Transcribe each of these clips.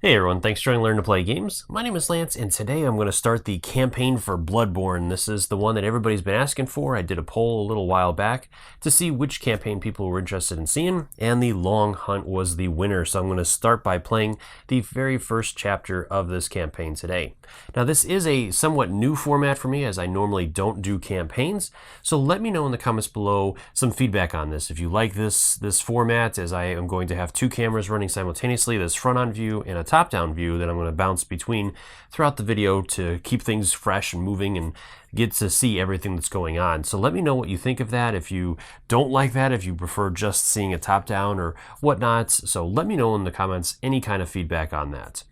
Hey everyone, thanks for joining Learn to Play Games. My name is Lance, and today I'm going to start the campaign for Bloodborne. This is the one that everybody's been asking for. I did a poll a little while back to see which campaign people were interested in seeing, and the Long Hunt was the winner. So I'm going to start by playing the very first chapter of this campaign today. Now this is a somewhat new format for me, as I normally don't do campaigns, so let me know in the comments below some feedback on this. If you like this format, as I am going to have two cameras running simultaneously, this front-on view and a top-down view that I'm going to bounce between throughout the video to keep things fresh and moving and get to see everything that's going on. So let me know what you think of that, if you don't like that, if you prefer just seeing a top-down or whatnot. So let me know in the comments any kind of feedback on that.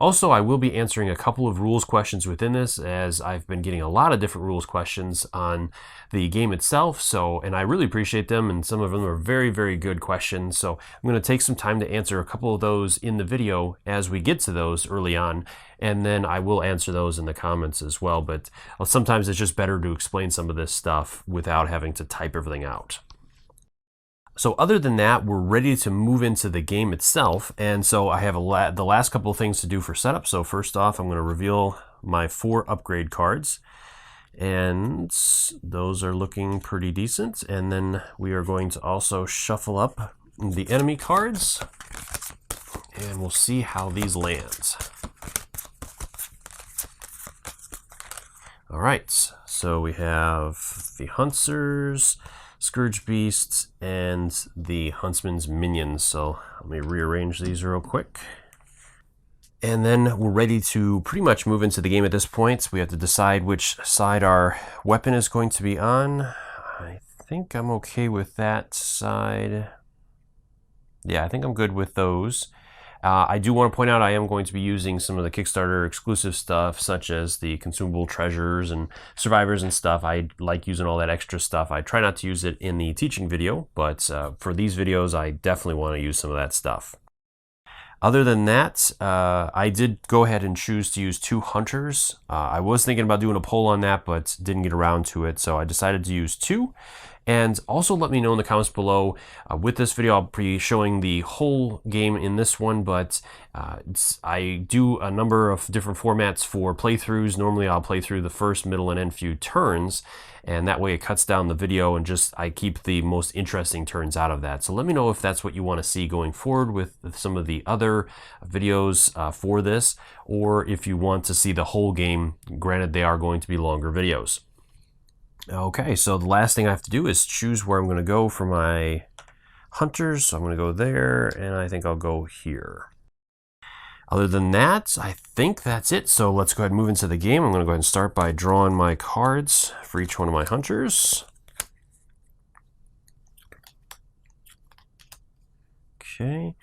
Also, I will be answering a couple of rules questions within this, as I've been getting a lot of different rules questions on the game itself, and I really appreciate them, and some of them are very, very good questions. So I'm going to take some time to answer a couple of those in the video as we get to those early on, and then I will answer those in the comments as well. But sometimes it's just better to explain some of this stuff without having to type everything out. So other than that, we're ready to move into the game itself, and so I have the last couple of things to do for setup. So first off, I'm going to reveal my 4 upgrade cards, and those are looking pretty decent. And then we are going to also shuffle up the enemy cards, and we'll see how these land. All right, so we have the Hunters, Scourge Beasts, and the Huntsman's Minions. So let me rearrange these real quick. And then we're ready to pretty much move into the game at this point. We have to decide which side our weapon is going to be on. I think I'm okay with that side. Yeah, I think I'm good with those. I do want to point out I am going to be using some of the Kickstarter exclusive stuff, such as the consumable treasures and survivors and stuff. I like using all that extra stuff. I try not to use it in the teaching video, but for these videos, I definitely want to use some of that stuff. Other than that, I did go ahead and choose to use 2 hunters. I was thinking about doing a poll on that, but didn't get around to it, so I decided to use 2. And also let me know in the comments below. With this video, I'll be showing the whole game in this one, but I do a number of different formats for playthroughs. Normally I'll play through the first, middle, and end few turns, and that way it cuts down the video, and I keep the most interesting turns out of that. So let me know if that's what you want to see going forward with some of the other videos for this, or if you want to see the whole game. Granted, they are going to be longer videos. Okay, so the last thing I have to do is choose where I'm going to go for my hunters. So I'm going to go there, and I think I'll go here. Other than that, I think that's it. So let's go ahead and move into the game. I'm going to go ahead and start by drawing my cards for each one of my hunters. Okay.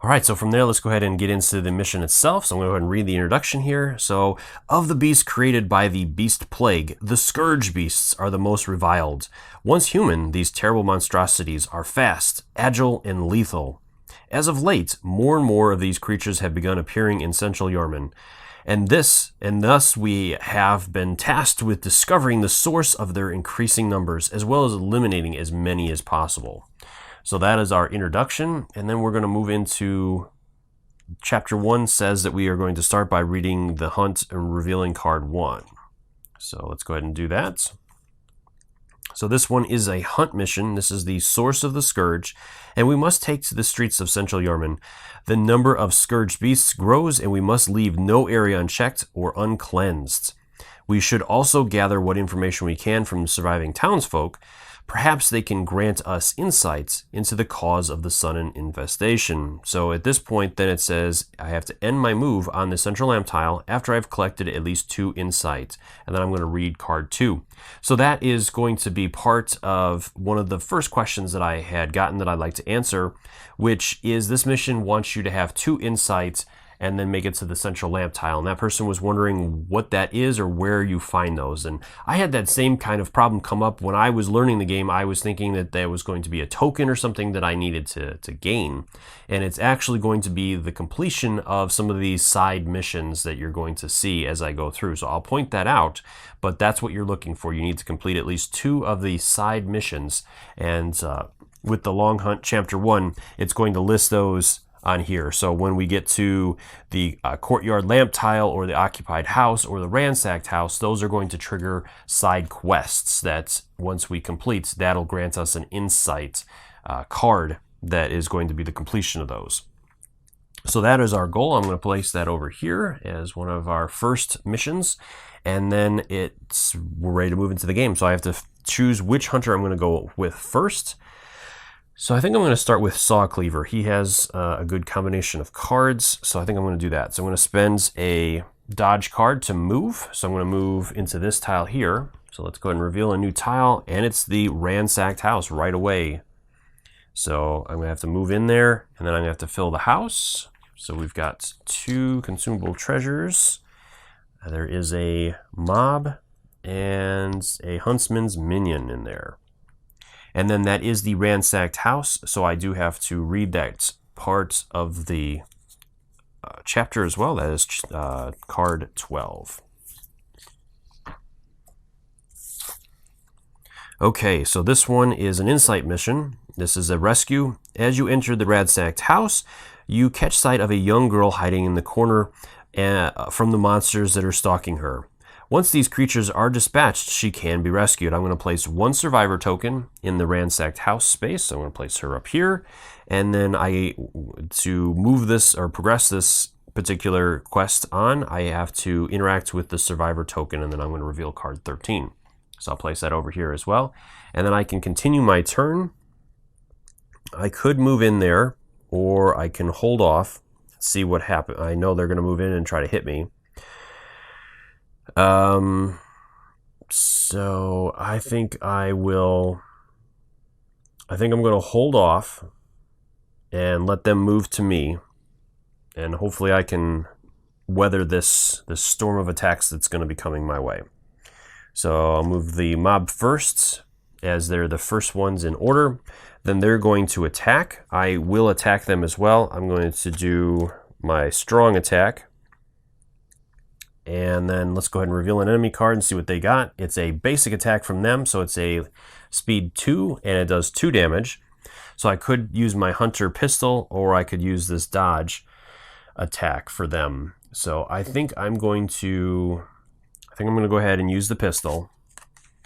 All right, so from there, let's go ahead and get into the mission itself. So I'm going to go ahead and read the introduction here. So, of the beasts created by the beast plague, the scourge beasts are the most reviled. Once human, these terrible monstrosities are fast, agile, and lethal. As of late, more and more of these creatures have begun appearing in central Yharnam. And thus we have been tasked with discovering the source of their increasing numbers, as well as eliminating as many as possible. So that is our introduction, and then we're going to move into Chapter 1. Says that we are going to start by reading the hunt and revealing card 1. So let's go ahead and do that. So this one is a hunt mission. This is the source of the scourge, and we must take to the streets of central Yharnam. The number of scourge beasts grows, and we must leave no area unchecked or uncleansed. We should also gather what information we can from surviving townsfolk. Perhaps they can grant us insights into the cause of the sudden infestation. So at this point, then it says I have to end my move on the central lamp tile after I've collected at least 2 insights. And then I'm going to read card 2. So that is going to be part of one of the first questions that I had gotten that I'd like to answer, which is this mission wants you to have 2 insights and then make it to the central lamp tile. And that person was wondering what that is or where you find those. And I had that same kind of problem come up when I was learning the game. I was thinking that there was going to be a token or something that I needed to gain. And it's actually going to be the completion of some of these side missions that you're going to see as I go through. So I'll point that out, but that's what you're looking for. You need to complete at least 2 of the side missions. And with the Long Hunt Chapter 1, it's going to list those on here. So when we get to the courtyard lamp tile or the occupied house or the ransacked house, those are going to trigger side quests that once we complete, that'll grant us an insight card that is going to be the completion of those. So that is our goal. I'm going to place that over here as one of our first missions, and then we're ready to move into the game. So I have to choose which hunter I'm going to go with first. So I think I'm going to start with Saw Cleaver. He has a good combination of cards, so I think I'm going to do that. So I'm going to spend a dodge card to move. So I'm going to move into this tile here. So let's go ahead and reveal a new tile, and it's the ransacked house right away. So I'm going to have to move in there, and then I'm going to have to fill the house. So we've got 2 consumable treasures. There is a mob and a huntsman's minion in there. And then that is the ransacked house, so I do have to read that part of the chapter as well. That is card 12. Okay, so this one is an insight mission. This is a rescue. As you enter the ransacked house, you catch sight of a young girl hiding in the corner from the monsters that are stalking her. Once these creatures are dispatched, she can be rescued. I'm going to place 1 survivor token in the ransacked house space. So I'm going to place her up here. And then to move this or progress this particular quest on, I have to interact with the survivor token, and then I'm going to reveal card 13. So I'll place that over here as well. And then I can continue my turn. I could move in there, or I can hold off, see what happens. I know they're going to move in and try to hit me. So I think I'm going to hold off and let them move to me, and hopefully I can weather this storm of attacks that's going to be coming my way. So I'll move the mob first, as they're the first ones in order. Then they're going to attack. I will attack them as well. I'm going to do my strong attack. And then let's go ahead and reveal an enemy card and see what they got. It's a basic attack from them, so it's a speed 2, and it does 2 damage. So I could use my hunter pistol, or I could use this dodge attack for them. So I think I'm going to go ahead and use the pistol.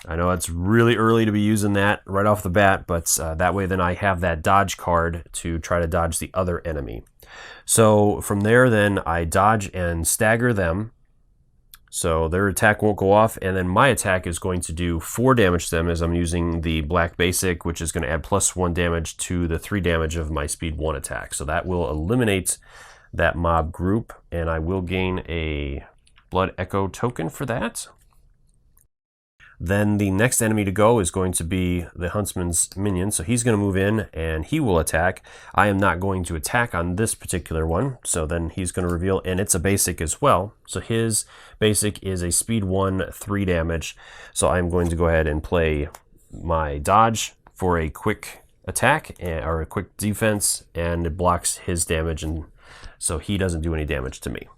I know it's really early to be using that right off the bat, but that way then I have that dodge card to try to dodge the other enemy. So from there then I dodge and stagger them. So their attack won't go off, and then my attack is going to do 4 damage to them, as I'm using the black basic, which is going to add +1 damage to the 3 damage of my speed 1 attack. So that will eliminate that mob group, and I will gain a blood echo token for that. Then the next enemy to go is going to be the huntsman's minion. So he's going to move in and he will attack. I am not going to attack on this particular one. So then he's going to reveal, and it's a basic as well. So his basic is a speed 1, 3 damage. So I'm going to go ahead and play my dodge for a quick attack or a quick defense, and it blocks his damage, and so he doesn't do any damage to me.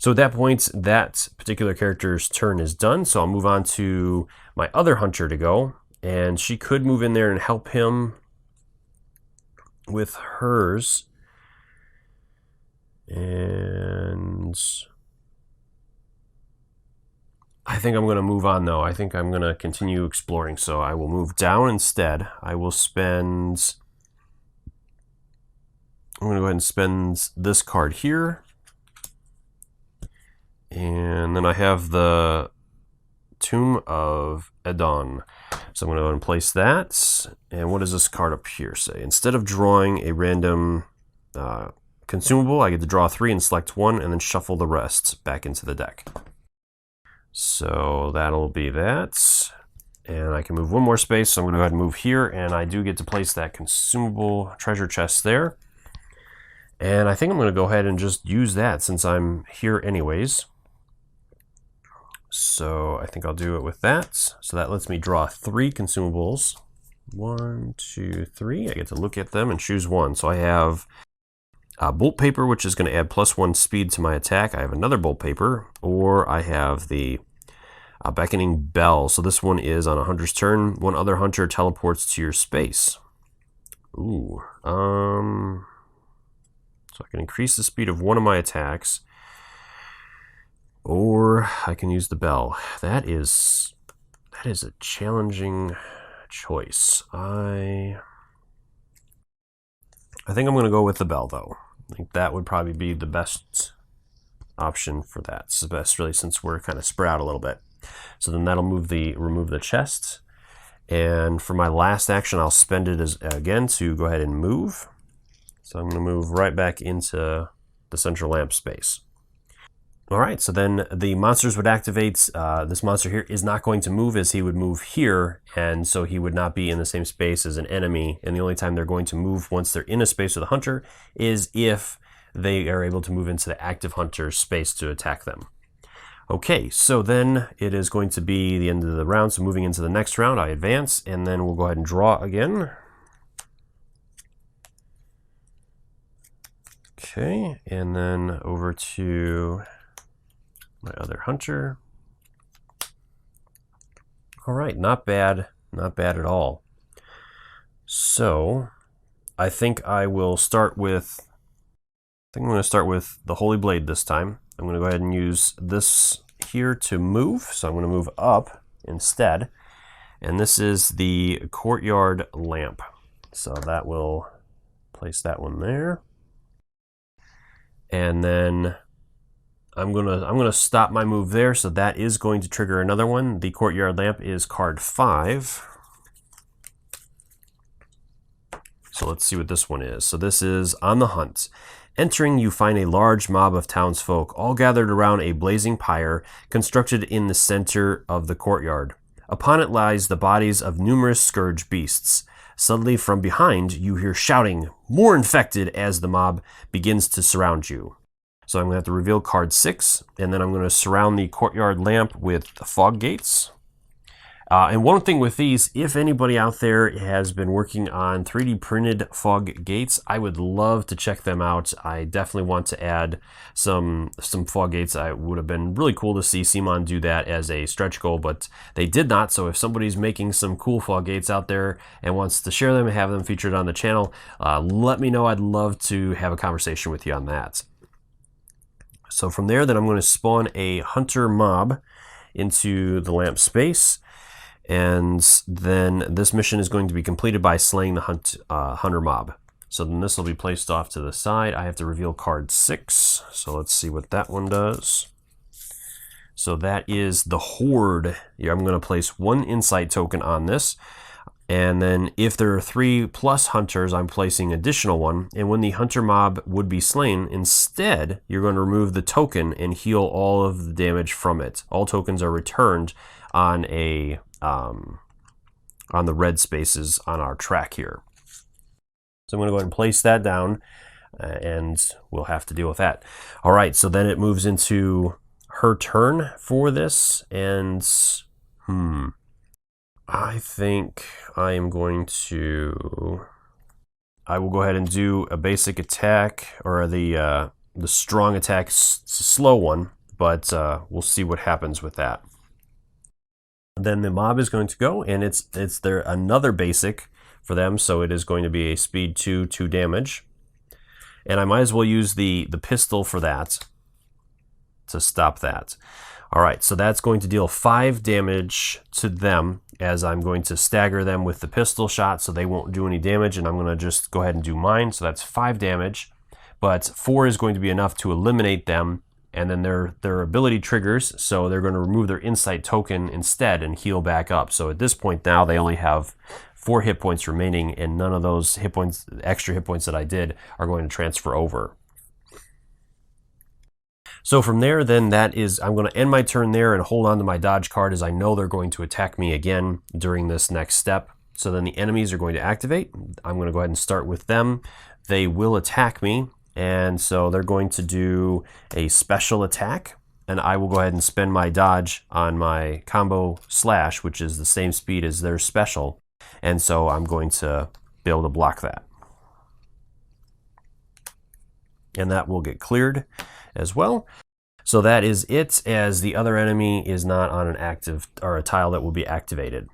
So at that point, that particular character's turn is done. So I'll move on to my other hunter to go, and she could move in there and help him with hers. And I think I'm going to move on though. I think I'm going to continue exploring. So I will move down instead. I'm going to go ahead and spend this card here. And then I have the Tomb of Edon. So I'm going to go ahead and place that. And what does this card up here say? Instead of drawing a random consumable, I get to draw 3 and select 1, and then shuffle the rest back into the deck. So that'll be that. And I can move 1 more space, so I'm going to go ahead and move here, and I do get to place that consumable treasure chest there. And I think I'm going to go ahead and just use that since I'm here anyways. So I think I'll do it with that. So that lets me draw 3 consumables. 1, 2, 3. I get to look at them and choose one. So I have bolt paper, which is going to add +1 speed to my attack. I have another bolt paper, or I have the beckoning bell. So this one is on a hunter's turn. One other hunter teleports to your space. Ooh. So I can increase the speed of one of my attacks, or I can use the bell. That is a challenging choice. I think I'm going to go with the bell, though. I think that would probably be the best option for that. It's the best, really, since we're kind of spread out a little bit. So then that'll remove the chest. And for my last action, I'll spend it again to go ahead and move. So I'm going to move right back into the central lamp space. All right, so then the monsters would activate. This monster here is not going to move, as he would move here, and so he would not be in the same space as an enemy. And the only time they're going to move once they're in a space with a hunter is if they are able to move into the active hunter's space to attack them. Okay, so then it is going to be the end of the round. So moving into the next round, I advance, and then we'll go ahead and draw again. Okay, and then over to my other hunter. All right, not bad at all. So I think I will start with, I'm going to start with the Holy Blade this time. I'm going to go ahead and use this here to move. So I'm going to move up instead. And this is the Courtyard lamp. So that will place that one there. And then I'm gonna stop my move there, so that is going to trigger another one. The Courtyard lamp is card 5. So let's see what this one is. So this is On the Hunt. Entering, you find a large mob of townsfolk, all gathered around a blazing pyre constructed in the center of the courtyard. Upon it lies the bodies of numerous scourge beasts. Suddenly from behind, you hear shouting, more infected, as the mob begins to surround you. So I'm going to have to reveal card 6, and then I'm going to surround the Courtyard lamp with fog gates. And one thing with these, if anybody out there has been working on 3D printed fog gates, I would love to check them out. I definitely want to add some fog gates. I would have been really cool to see CMON do that as a stretch goal, but they did not. So if somebody's making some cool fog gates out there and wants to share them and have them featured on the channel, let me know. I'd love to have a conversation with you on that. So from there, then I'm going to spawn a hunter mob into the lamp space. And then this mission is going to be completed by slaying the hunter mob. So then this will be placed off to the side. I have to reveal card 6. So let's see what that one does. So that is the Horde. Yeah, I'm going to place 1 insight token on this. And then if there are 3+ hunters, I'm placing additional 1. And when the hunter mob would be slain, instead, you're going to remove the token and heal all of the damage from it. All tokens are returned on the red spaces on our track here. So I'm going to go ahead and place that down, and we'll have to deal with that. All right, so then it moves into her turn for this, and I think I am going to, I will go ahead and do a basic attack, or the strong attack, slow one, but we'll see what happens with that. Then the mob is going to go, and it's there another basic for them, so it is going to be a speed 2 damage. And I might as well use the pistol for that to stop that. All right, so that's going to deal 5 damage to them, as I'm going to stagger them with the pistol shot so they won't do any damage, and I'm going to just go ahead and do mine. So that's 5 damage, but 4 is going to be enough to eliminate them, and then their ability triggers, so they're going to remove their insight token instead and heal back up. So at this point now, they only have 4 hit points remaining, and none of those hit points, extra hit points that I did, are going to transfer over. So from there, then that is, I'm going to end my turn there and hold on to my dodge card, as I know they're going to attack me again during this next step. So then the enemies are going to activate. I'm going to go ahead and start with them. They will attack me, and so they're going to do a special attack, and I will go ahead and spend my dodge on my combo slash, which is the same speed as their special, and so I'm going to be able to block that. And that will get cleared as well. So that is it, as the other enemy is not on an active or a tile that will be activated.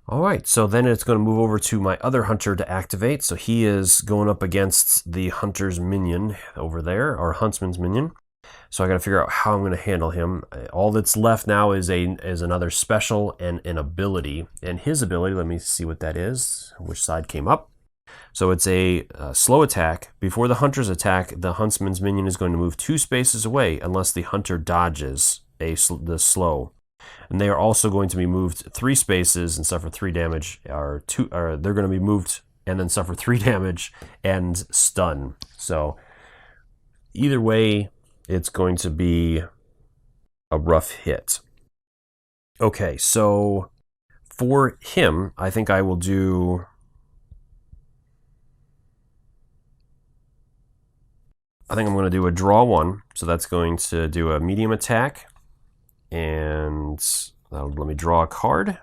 All right, so then it's going to move over to my other hunter to activate. So he is going up against the hunter's minion over there, or huntsman's minion. So I got to figure out how I'm going to handle him. All that's left now is another special and an ability. And his ability, let me see what that is, which side came up. So it's a slow attack. Before the hunter's attack, the huntsman's minion is going to move 2 spaces away unless the hunter dodges the slow. And they are also going to be moved 3 spaces and suffer 3 damage, or they're going to be moved and then suffer 3 damage and stun. So either way, it's going to be a rough hit. Okay, so for him, I think I will do... I think I'm going to do a draw 1. So that's going to do a medium attack. And let me draw a card.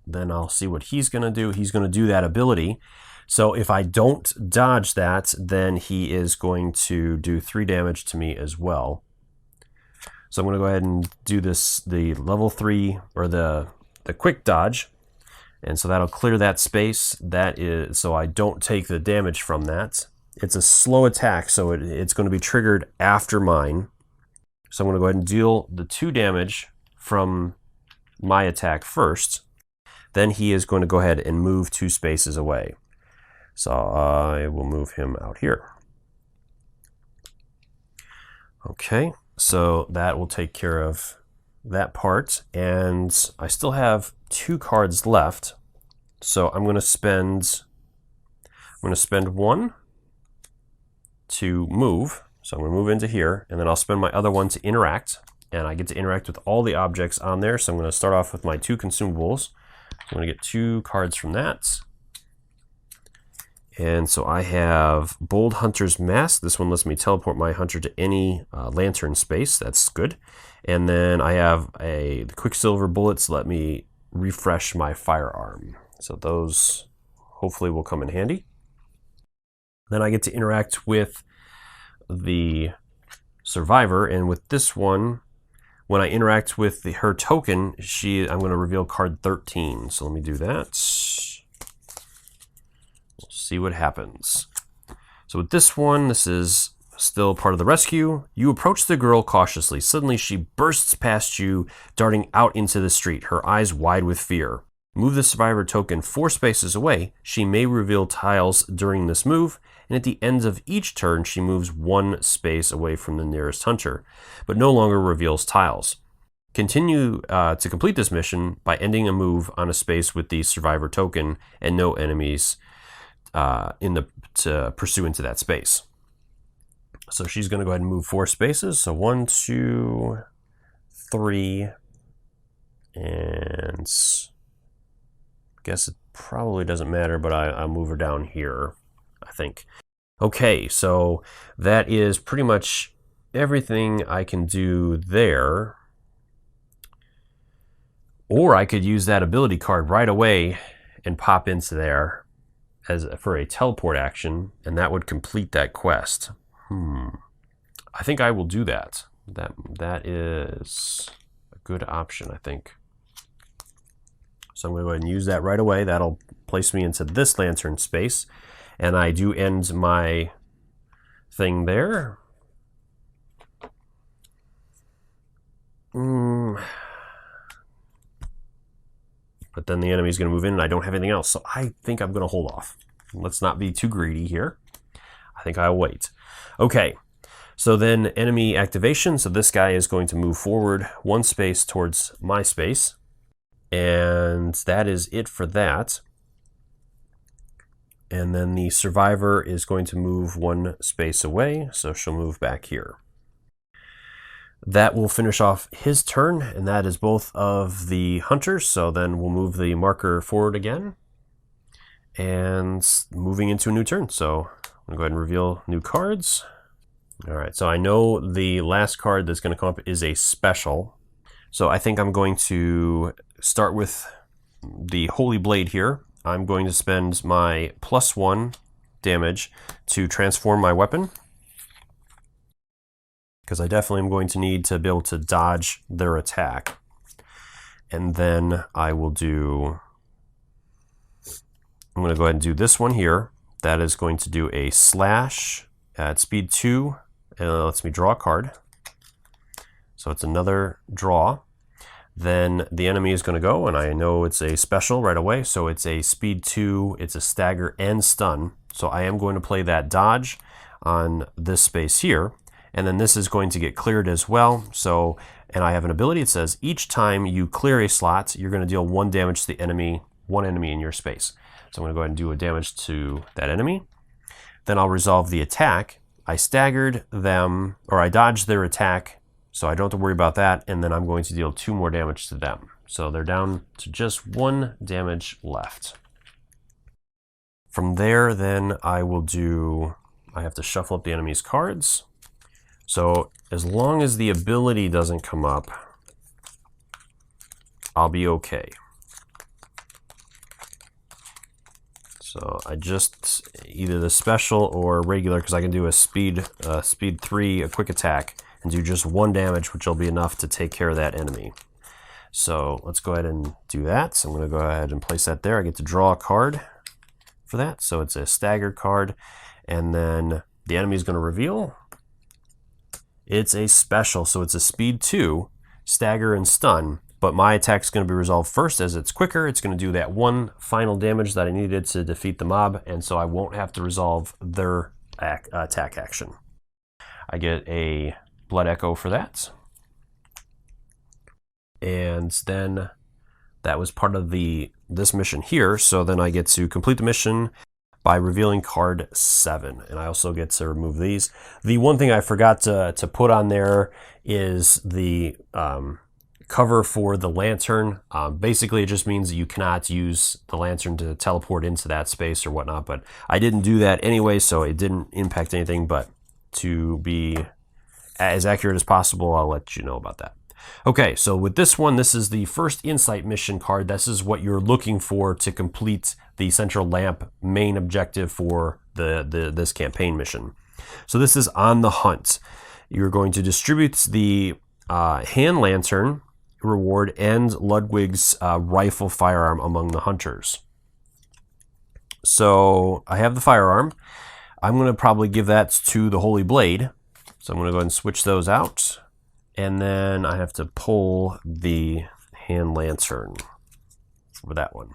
Then I'll see what he's going to do. He's going to do that ability. So if I don't dodge that, then he is going to do 3 damage to me as well. So I'm going to go ahead and do this, the level 3, or the quick dodge. And so that'll clear that space. That is, so I don't take the damage from that. It's a slow attack, so it's going to be triggered after mine. So I'm going to go ahead and deal the 2 damage from my attack first. Then he is going to go ahead and move 2 spaces away. So I will move him out here. Okay, so that will take care of that part. And I still have 2 cards left. So I'm going to spend 1 to move. So I'm going to move into here, and then I'll spend my other 1 to interact, and I get to interact with all the objects on there. So I'm going to start off with my 2 consumables. I'm going to get 2 cards from that. And so I have Bold Hunter's Mask. This one lets me teleport my hunter to any lantern space. That's good. And then I have the Quicksilver Bullets let me refresh my firearm. So those hopefully will come in handy. Then I get to interact with the survivor, and with this one, when I interact with her token, I'm going to reveal card 13. So let me do that. We'll see what happens. So with this one, this is still part of the rescue. You approach the girl cautiously. Suddenly she bursts past you, darting out into the street, her eyes wide with fear. Move the survivor token 4 spaces away. She may reveal tiles during this move, and at the end of each turn, she moves 1 space away from the nearest hunter, but no longer reveals tiles. Continue to complete this mission by ending a move on a space with the survivor token and no enemies to pursue into that space. So she's going to go ahead and move 4 spaces. So 1, 2, 3, and I guess it probably doesn't matter, but I'll move her down here, I think. Okay, so that is pretty much everything I can do there. Or I could use that ability card right away and pop into there for a teleport action, and that would complete that quest. I think I will do that. That is a good option, I think. So I'm going to go ahead and use that right away. That'll place me into this lantern space. And I do end my thing there. But then the enemy's going to move in and I don't have anything else. So I think I'm going to hold off. Let's not be too greedy here. I think I'll wait. Okay. So then enemy activation. So this guy is going to move forward 1 space towards my space. And that is it for that. And then the survivor is going to move 1 space away. So she'll move back here. That will finish off his turn, and that is both of the hunters. So then we'll move the marker forward again and moving into a new turn. So I'm going to go ahead and reveal new cards. All right, so I know the last card that's going to come up is a special. So I think I'm going to start with the Holy Blade here. I'm going to spend my +1 damage to transform my weapon, because I definitely am going to need to be able to dodge their attack. And then I'm going to go ahead and do this one here. That is going to do a slash at speed 2, and it lets me draw a card. So it's another draw. Then the enemy is going to go, and I know it's a special right away, so it's a speed 2, it's a stagger and stun. So I am going to play that dodge on this space here, and then this is going to get cleared as well. So, and I have an ability, it says each time you clear a slot, you're going to deal 1 damage to the enemy, one enemy in your space. So I'm going to go ahead and do a damage to that enemy. Then I'll resolve the attack. I staggered them, or I dodged their attack, so I don't have to worry about that, and then I'm going to deal 2 more damage to them. So they're down to just 1 damage left. From there, then I have to shuffle up the enemy's cards. So as long as the ability doesn't come up, I'll be okay. So I just, either the special or regular, because I can do a speed 3, a quick attack, and do just 1 damage, which will be enough to take care of that enemy. So let's go ahead and do that. So I'm going to go ahead and place that there. I get to draw a card for that. So it's a staggered card. And then the enemy is going to reveal. It's a special. So it's a speed 2, stagger and stun. But my attack is going to be resolved first as it's quicker. It's going to do that 1 final damage that I needed to defeat the mob. And so I won't have to resolve their attack action. I get a Blood Echo for that. And then that was part of this mission here. So then I get to complete the mission by revealing card 7. And I also get to remove these. The one thing I forgot to put on there is the cover for the lantern. Basically, it just means that you cannot use the lantern to teleport into that space or whatnot. But I didn't do that anyway, so it didn't impact anything. But to be as accurate as possible, I'll let you know about that. Okay, so with this one, this is the first insight mission card. This is what you're looking for to complete the central lamp main objective for this campaign mission. So this is on the hunt. You're going to distribute the hand lantern reward and Ludwig's rifle firearm among the hunters. So I have the firearm. I'm going to probably give that to the Holy Blade. So I'm going to go ahead and switch those out. And then I have to pull the hand lantern for that one.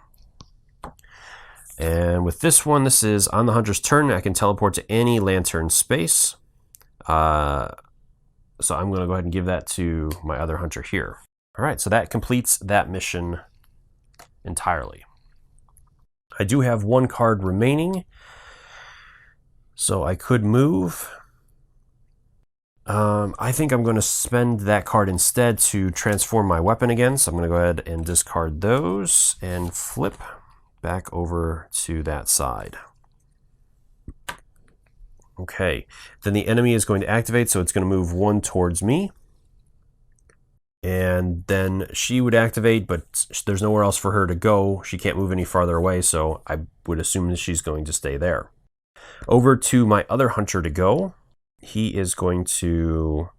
And with this one, this is on the hunter's turn. I can teleport to any lantern space. So I'm going to go ahead and give that to my other hunter here. All right, so that completes that mission entirely. I do have 1 card remaining. So I could move. I think I'm going to spend that card instead to transform my weapon again. So I'm going to go ahead and discard those and flip back over to that side. Okay, then the enemy is going to activate, so it's going to move 1 towards me. And then she would activate, but there's nowhere else for her to go. She can't move any farther away, so I would assume that she's going to stay there. Over to my other hunter to go. He is going to...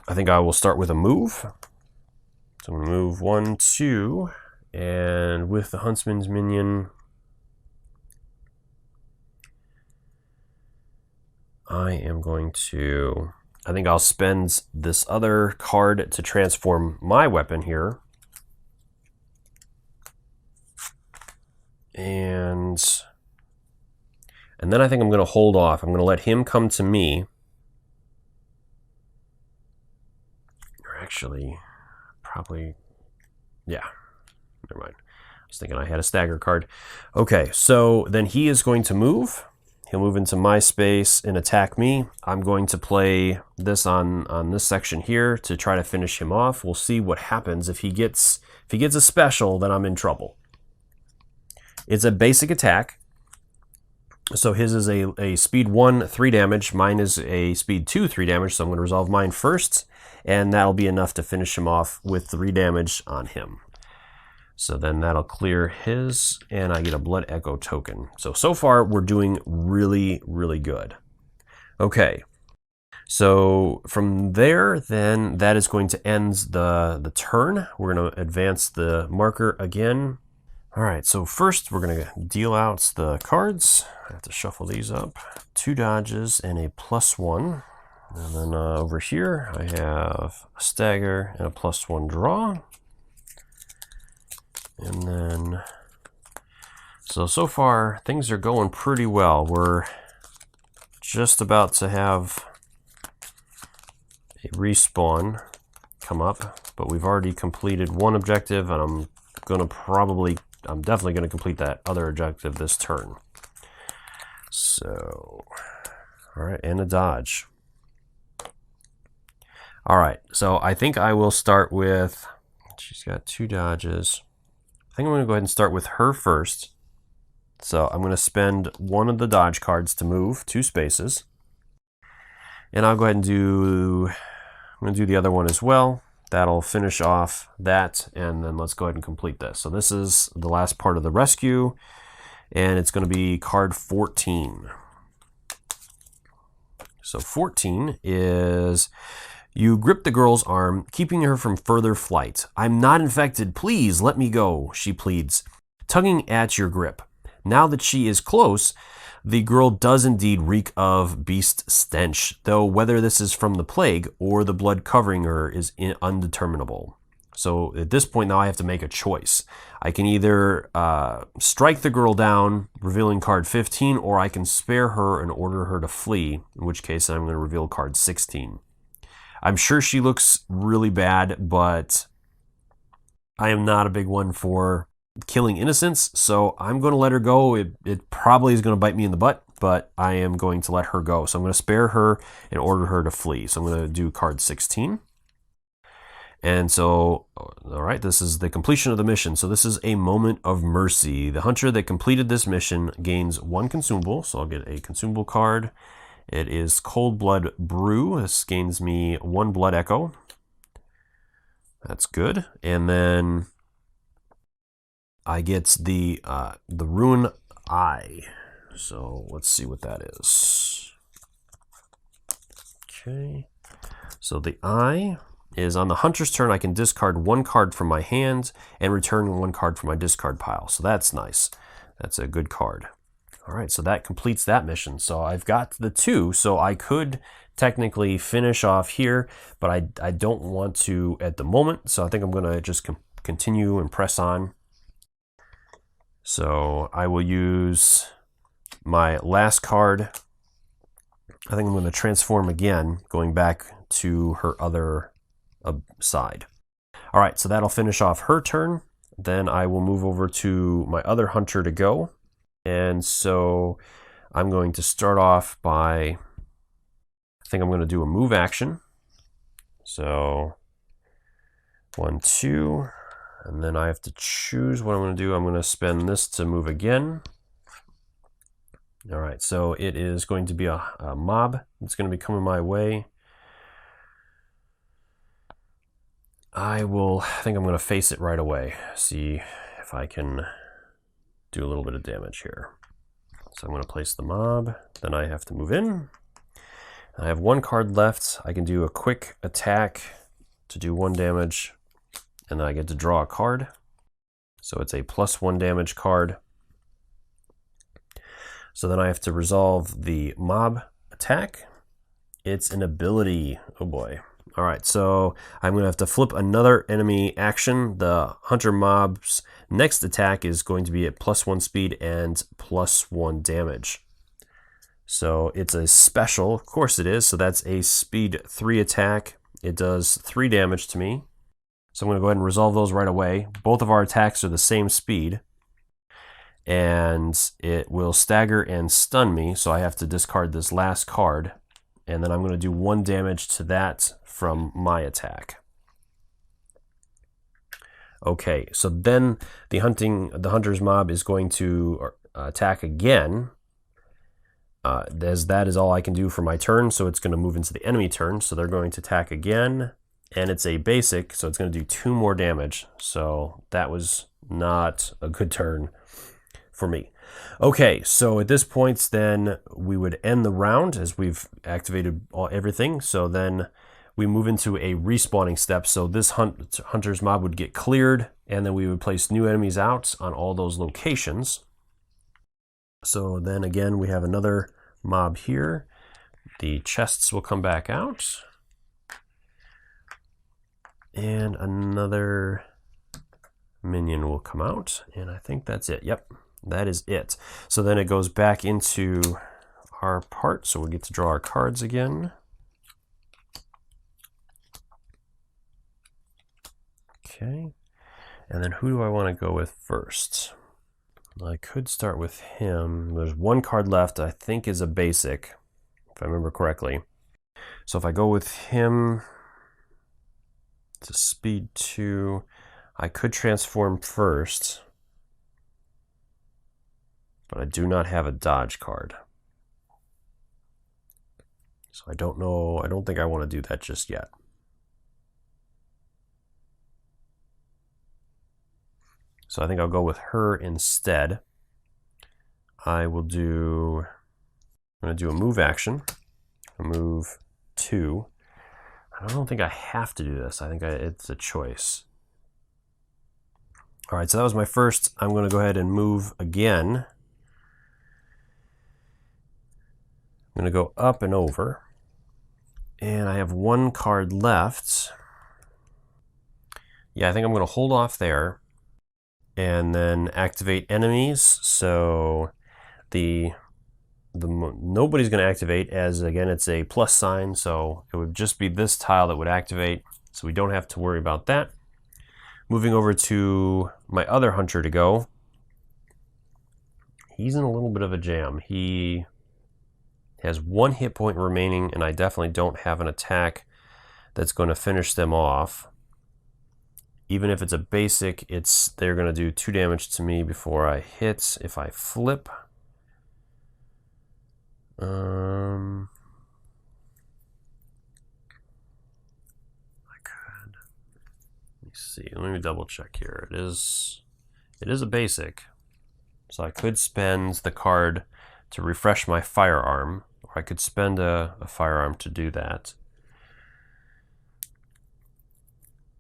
I think I will start with a move. So I'm going to move 1, 2, and with the huntsman's minion, I am going to... I think I'll spend this other card to transform my weapon here. And then I think I'm going to hold off. I'm going to let him come to me. Or actually, probably, yeah, never mind. I was thinking I had a stagger card. Okay, so then he is going to move. He'll move into my space and attack me. I'm going to play this on this section here to try to finish him off. We'll see what happens. If he gets a special, then I'm in trouble. It's a basic attack. So his is a speed 1, 3 damage. Mine is a speed 2, 3 damage. So I'm going to resolve mine first. And that'll be enough to finish him off with 3 damage on him. So then that'll clear his, and I get a Blood Echo token. So far we're doing really, really good. Okay. So from there, then that is going to end the turn. We're going to advance the marker again. All right, so first we're going to deal out the cards. I have to shuffle these up. 2 dodges and a +1. And then over here, I have a stagger and a +1 draw. And then, so far, things are going pretty well. We're just about to have a respawn come up, but we've already completed one objective, and I'm definitely going to complete that other objective this turn. So, all right, and a dodge. All right, so I think I will start with, she's got 2 dodges. I think I'm going to go ahead and start with her first. So I'm going to spend one of the dodge cards to move 2 spaces. And I'll go ahead and I'm going to do the other one as well. That'll finish off that, and then let's go ahead and complete this. So this is the last part of the rescue, and it's going to be card 14. So 14 is, you grip the girl's arm, keeping her from further flight. I'm not infected, please let me go, she pleads, tugging at your grip. Now that she is close, the girl does indeed reek of beast stench, though whether this is from the plague or the blood covering her is undeterminable. So at this point now I have to make a choice. I can either strike the girl down, revealing card 15, or I can spare her and order her to flee, in which case I'm going to reveal card 16. I'm sure she looks really bad, but I am not a big one for killing innocents, so I'm going to let her go. It probably is going to bite me in the butt, but I am going to let her go. So I'm going to spare her and order her to flee. So I'm going to do card 16. And so, all right, this is the completion of the mission. So this is a moment of mercy. The hunter that completed this mission gains 1 consumable. So I'll get a consumable card. It is Cold Blood Brew. This gains me 1 blood echo. That's good. And then I get the Rune Eye. So let's see what that is. Okay. So the Eye is on the hunter's turn. I can discard 1 card from my hand and return 1 card from my discard pile. So that's nice. That's a good card. All right, so that completes that mission. So I've got the 2, so I could technically finish off here, but I don't want to at the moment. So I think I'm going to just continue and press on. So I will use my last card. I think I'm going to transform again, going back to her other side. All right, so that'll finish off her turn. Then I will move over to my other hunter to go. And so I'm going to start off by, I think I'm going to do a move action. So 1, 2. And then I have to choose what I'm going to do. I'm going to spend this to move again. All right, so it is going to be a mob that's going to be coming my way. I think I'm going to face it right away. See if I can do a little bit of damage here. So I'm going to place the mob. Then I have to move in. I have 1 card left. I can do a quick attack to do 1 damage. And then I get to draw a card. So it's a +1 damage card. So then I have to resolve the mob attack. It's an ability. Oh boy. All right, so I'm going to have to flip another enemy action. The hunter mob's next attack is going to be at +1 speed and +1 damage. So it's a special. Of course it is. So that's a speed 3 attack. It does 3 damage to me. So I'm going to go ahead and resolve those right away. Both of our attacks are the same speed. And it will stagger and stun me. So I have to discard this last card. And then I'm going to do 1 damage to that from my attack. Okay, so then the hunter's mob is going to attack again. As that is all I can do for my turn. So it's going to move into the enemy turn. So they're going to attack again. And it's a basic, so it's going to do 2 more damage. So that was not a good turn for me. Okay, so at this point, then we would end the round as we've activated everything. So then we move into a respawning step. So this hunter's mob would get cleared, and then we would place new enemies out on all those locations. So then again, we have another mob here. The chests will come back out. And another minion will come out. And I think that's it. Yep, that is it. So then it goes back into our part. So we get to draw our cards again. Okay. And then who do I want to go with first? I could start with him. There's one card left, I think is a basic, if I remember correctly. So if I go with him, it's a speed 2. I could transform first, but I do not have a dodge card. So I don't know, I don't think I want to do that just yet. So I think I'll go with her instead. I'm going to do a move action, a move 2. I don't think I have to do this. I think it's a choice. All right, so that was my first. I'm going to go ahead and move again. I'm going to go up and over. And I have one card left. Yeah, I think I'm going to hold off there. And then activate enemies. So nobody's going to activate, as again it's a plus sign, so it would just be this tile that would activate, so we don't have to worry about that. Moving over to my other hunter to go. He's in a little bit of a jam. He has 1 hit point remaining, and I definitely don't have an attack that's going to finish them off. Even if it's a basic, they're going to do 2 damage to me before I hit. If I flip, I could. Let me see. Let me double check here. It is a basic, so I could spend the card to refresh my firearm, or I could spend a firearm to do that.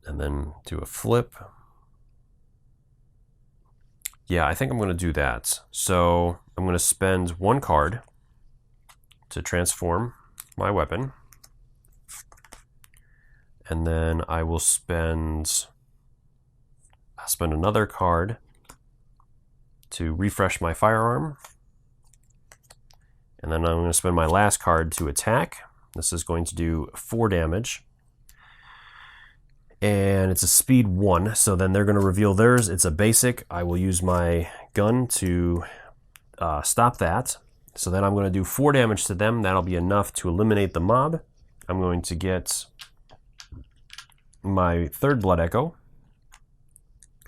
And then do a flip. Yeah, I think I'm going to do that. So I'm going to spend 1 card to transform my weapon. And then I will spend another card to refresh my firearm. And then I'm going to spend my last card to attack. This is going to do 4 damage. And it's a speed 1, so then they're going to reveal theirs. It's a basic. I will use my gun to stop that. So then I'm going to do 4 damage to them. That'll be enough to eliminate the mob. I'm going to get my 3rd Blood Echo.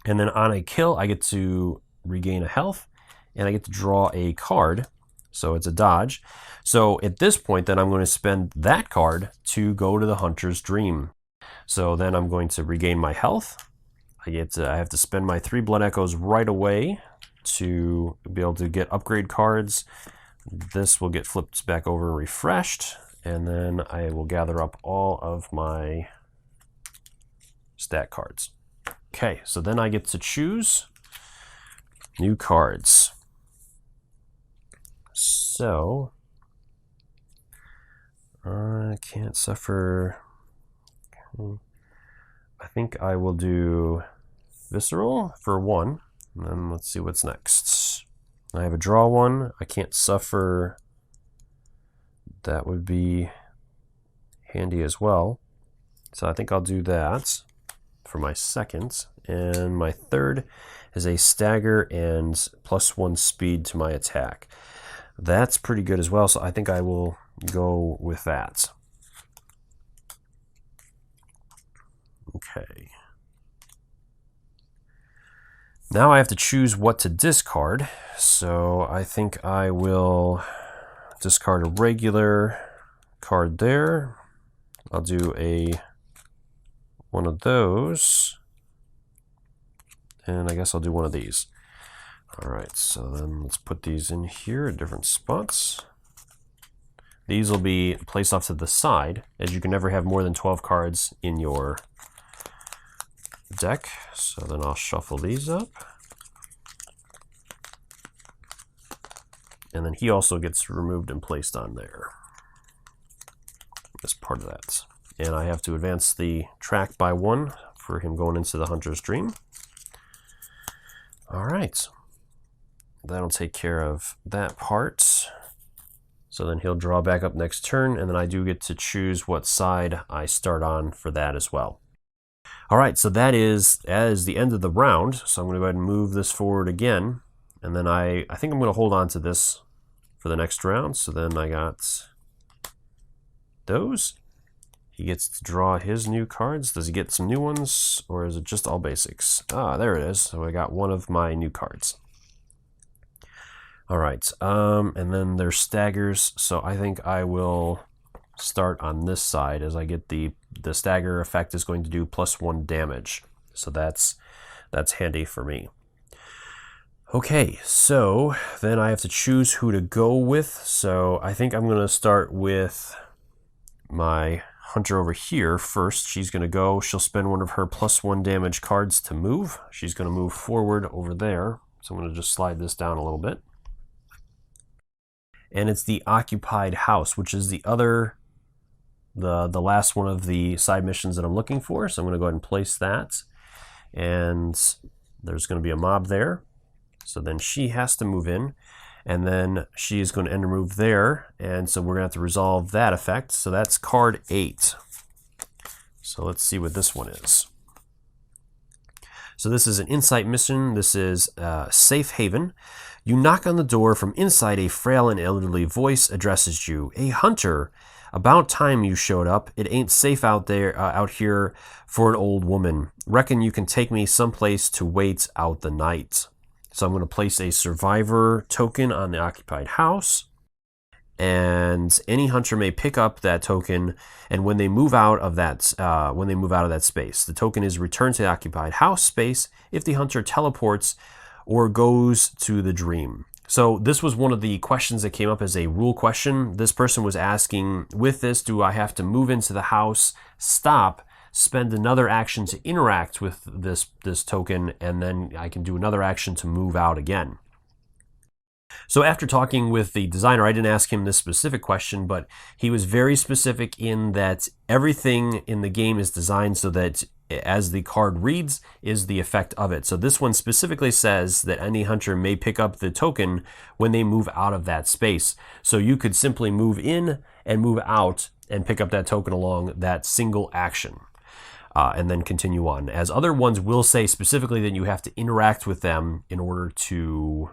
And then on a kill, I get to regain a health, and I get to draw a card. So it's a dodge. So at this point, then I'm going to spend that card to go to the Hunter's Dream. So then I'm going to regain my health. I have to spend my 3 Blood Echoes right away to be able to get upgrade cards. This will get flipped back over and refreshed, and then I will gather up all of my stat cards. Okay, so then I get to choose new cards. So I can't suffer. I think I will do Visceral for 1, and then let's see what's next. I have a draw 1. I can't suffer. That would be handy as well. So I think I'll do that for my 2nd. And my 3rd is a stagger and +1 speed to my attack. That's pretty good as well, so I think I will go with that. Okay. Now I have to choose what to discard. So I think I will discard a regular card there. I'll do one of those. And I guess I'll do one of these. Alright, so then let's put these in here at different spots. These will be placed off to the side, as you can never have more than 12 cards in your deck. So then I'll shuffle these up. And then he also gets removed and placed on there as part of that. And I have to advance the track by 1 for him going into the Hunter's Dream. Alright. That'll take care of that part. So then he'll draw back up next turn, and then I do get to choose what side I start on for that as well. Alright, so that is the end of the round. So I'm going to go ahead and move this forward again. And then I think I'm going to hold on to this for the next round. So then I got those. He gets to draw his new cards. Does he get some new ones, or is it just all basics? Ah, there it is. So I got one of my new cards. All right, and then there's staggers. So I think I will start on this side, as I get the stagger effect is going to do +1 damage. So that's handy for me. Okay, so then I have to choose who to go with. So I think I'm going to start with my Hunter over here first. She's going to go. She'll spend one of her +1 damage cards to move. She's going to move forward over there. So I'm going to just slide this down a little bit. And it's the occupied house, which is the last one of the side missions that I'm looking for. So I'm going to go ahead and place that. And there's going to be a mob there. So then she has to move in. And then she is going to end her move there. And so we're going to have to resolve that effect. So that's card 8. So let's see what this one is. So this is an insight mission. This is Safe Haven. You knock on the door. From inside, a frail and elderly voice addresses you. A hunter. About time you showed up. It ain't safe out here for an old woman. Reckon you can take me someplace to wait out the night. So I'm going to place a survivor token on the occupied house. And any hunter may pick up that token, and when they move out of that space, the token is returned to the occupied house space if the hunter teleports or goes to the dream. So this was one of the questions that came up as a rule question. This person was asking, with this, do I have to move into the house, stop, spend another action to interact with this token, and then I can do another action to move out again? So after talking with the designer, I didn't ask him this specific question, but he was very specific in that everything in the game is designed so that as the card reads is the effect of it. So this one specifically says that any hunter may pick up the token when they move out of that space. So you could simply move in and move out and pick up that token along that single action. And then continue on. As other ones will say specifically that you have to interact with them in order to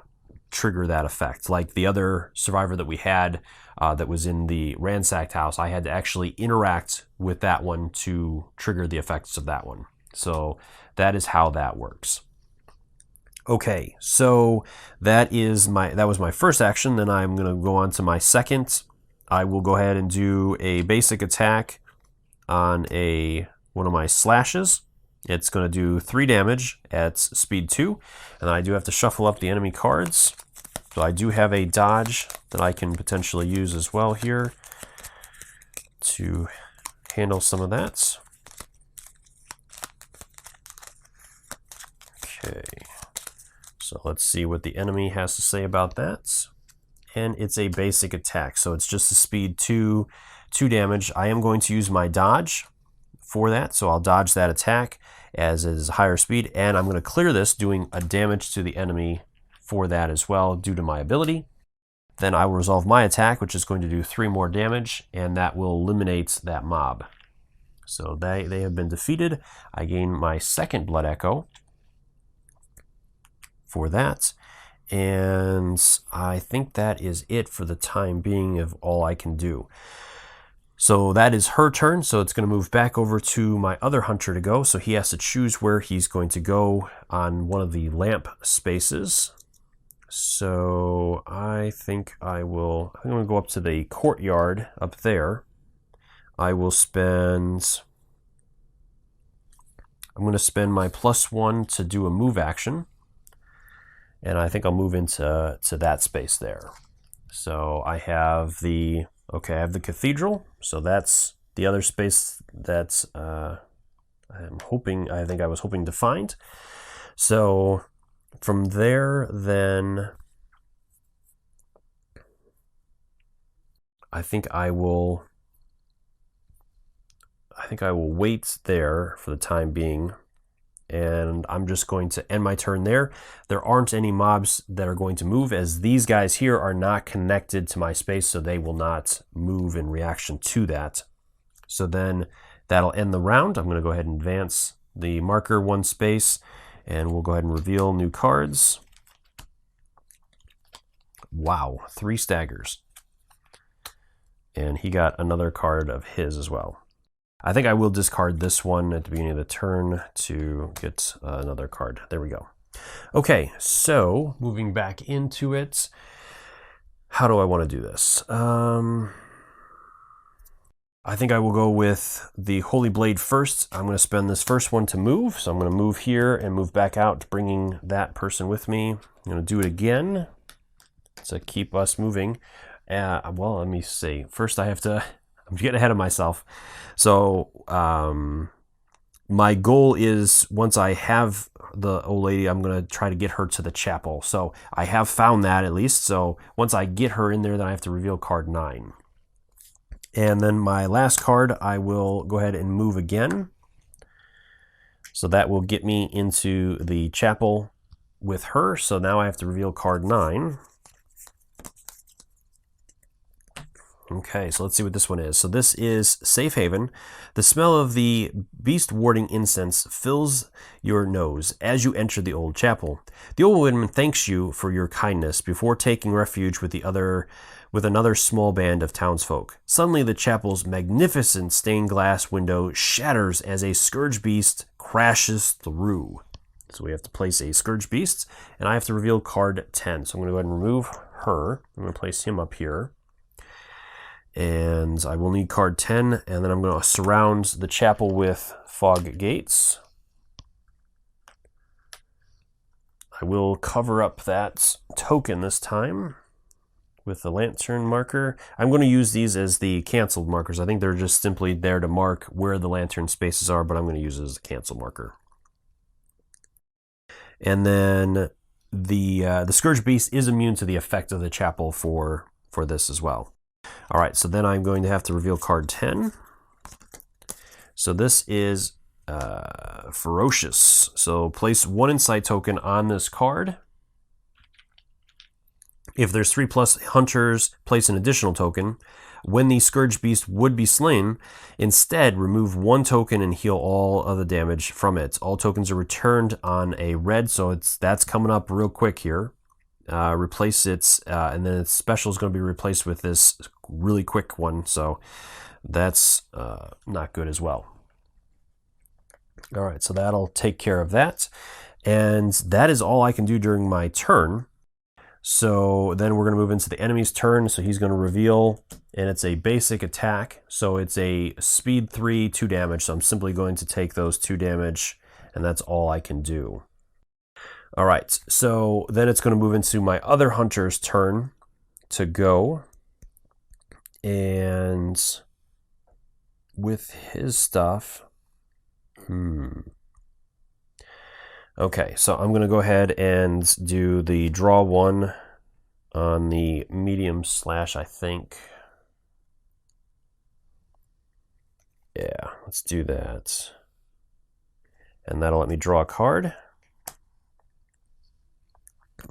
trigger that effect. Like the other survivor that we had that was in the ransacked house, I had to actually interact with that one to trigger the effects of that one. So that is how that works. Okay, so that was my first action. Then I'm going to go on to my second. I will go ahead and do a basic attack on one of my slashes. It's going to do 3 damage at speed 2, and I do have to shuffle up the enemy cards. So I do have a dodge that I can potentially use as well here to handle some of that. Okay, so let's see what the enemy has to say about that. And it's a basic attack, so it's just a speed 2 damage. I am going to use my dodge for that, so I'll dodge that attack as it is a higher speed, and I'm going to clear this doing a damage to the enemy for that as well due to my ability. Then I will resolve my attack, which is going to do 3 more damage, and that will eliminate that mob. So they have been defeated. I gain my second Blood Echo for that, and I think that is it for the time being of all I can do. So that is her turn, so it's going to move back over to my other hunter to go. So he has to choose where he's going to go on one of the lamp spaces. So I think I'm going to go up to the courtyard up there. I'm going to spend my +1 to do a move action. and I think I'll move into that space there. So I have the cathedral. So that's the other space that I was hoping to find. So from there, then I think I will wait there for the time being, and I'm just going to end my turn there. There aren't any mobs that are going to move, as these guys here are not connected to my space, so they will not move in reaction to that. So then that'll end the round. I'm going to go ahead and advance the marker one space, and we'll go ahead and reveal new cards. Wow, 3 staggers. And he got another card of his as well. I think I will discard this one at the beginning of the turn to get another card. There we go. Okay, so moving back into it, how do I want to do this? I think I will go with the Holy Blade first. I'm going to spend this first one to move, so I'm going to move here and move back out, bringing that person with me. I'm going to do it again to keep us moving. Well, let me see. First, I'm getting ahead of myself. So my goal is, once I have the old lady, I'm going to try to get her to the chapel. So I have found that at least. So once I get her in there, then I have to reveal card 9. And then my last card, I will go ahead and move again. So that will get me into the chapel with her. So now I have to reveal card 9. Okay, so let's see what this one is. So this is Safe Haven. The smell of the beast warding incense fills your nose as you enter the old chapel. The old woman thanks you for your kindness before taking refuge with another small band of townsfolk. Suddenly the chapel's magnificent stained glass window shatters as a scourge beast crashes through. So we have to place a scourge beast, and I have to reveal card 10. So I'm going to go ahead and remove her. I'm going to place him up here. And I will need card 10, and then I'm going to surround the chapel with fog gates. I will cover up that token this time with the lantern marker. I'm going to use these as the canceled markers. I think they're just simply there to mark where the lantern spaces are, but I'm going to use it as a cancel marker. And then the Scourge Beast is immune to the effect of the chapel for this as well. All right, so then I'm going to have to reveal card 10. So this is Ferocious. So place 1 insight token on this card. If there's 3+ hunters, place an additional token. When the Scourge Beast would be slain, instead remove 1 token and heal all of the damage from it. All tokens are returned on a red, so that's coming up real quick here. Replace it, and then its special is going to be replaced with this really quick one, so that's not good as well. All right, so that'll take care of that, and that is all I can do during my turn. So then we're going to move into the enemy's turn, so he's going to reveal, and it's a basic attack, so it's a speed 3, 2 damage, so I'm simply going to take those 2 damage, and that's all I can do. All right, so then it's going to move into my other hunter's turn to go. And with his stuff, okay, so I'm going to go ahead and do the draw 1 on the medium slash, I think. Yeah, let's do that. And that'll let me draw a card.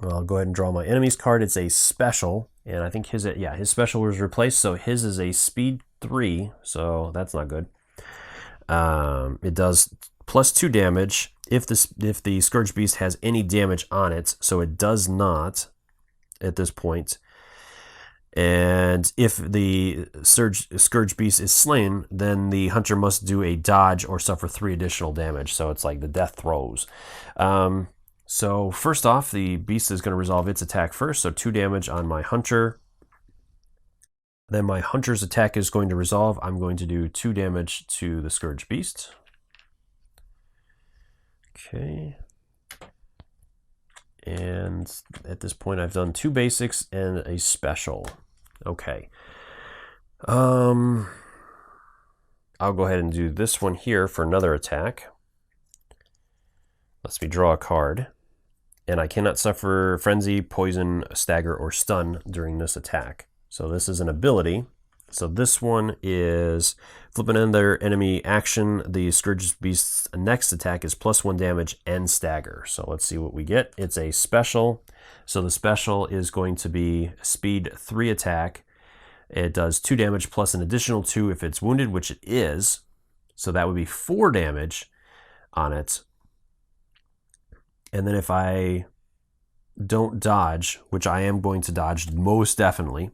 I'll go ahead and draw my enemy's card. It's a special, and I think his special was replaced, so his is a speed 3, so that's not good. It does +2 damage if the Scourge Beast has any damage on it, so it does not at this point. And if the Scourge Beast is slain, then the hunter must do a dodge or suffer 3 additional damage, so it's like the death throes. So first off, the beast is going to resolve its attack first, so 2 damage on my hunter. Then my hunter's attack is going to resolve. I'm going to do 2 damage to the Scourge Beast. Okay. And at this point, I've done 2 basics and a special. Okay. I'll go ahead and do this one here for another attack. Lets me draw a card. And I cannot suffer frenzy, poison, stagger, or stun during this attack. So this is an ability. So this one is flip another enemy action. The Scourge Beast's next attack is +1 damage and stagger. So let's see what we get. It's a special. So the special is going to be a speed 3 attack. It does 2 damage plus an additional 2 if it's wounded, which it is. So that would be 4 damage on it. And then if I don't dodge, which I am going to dodge most definitely,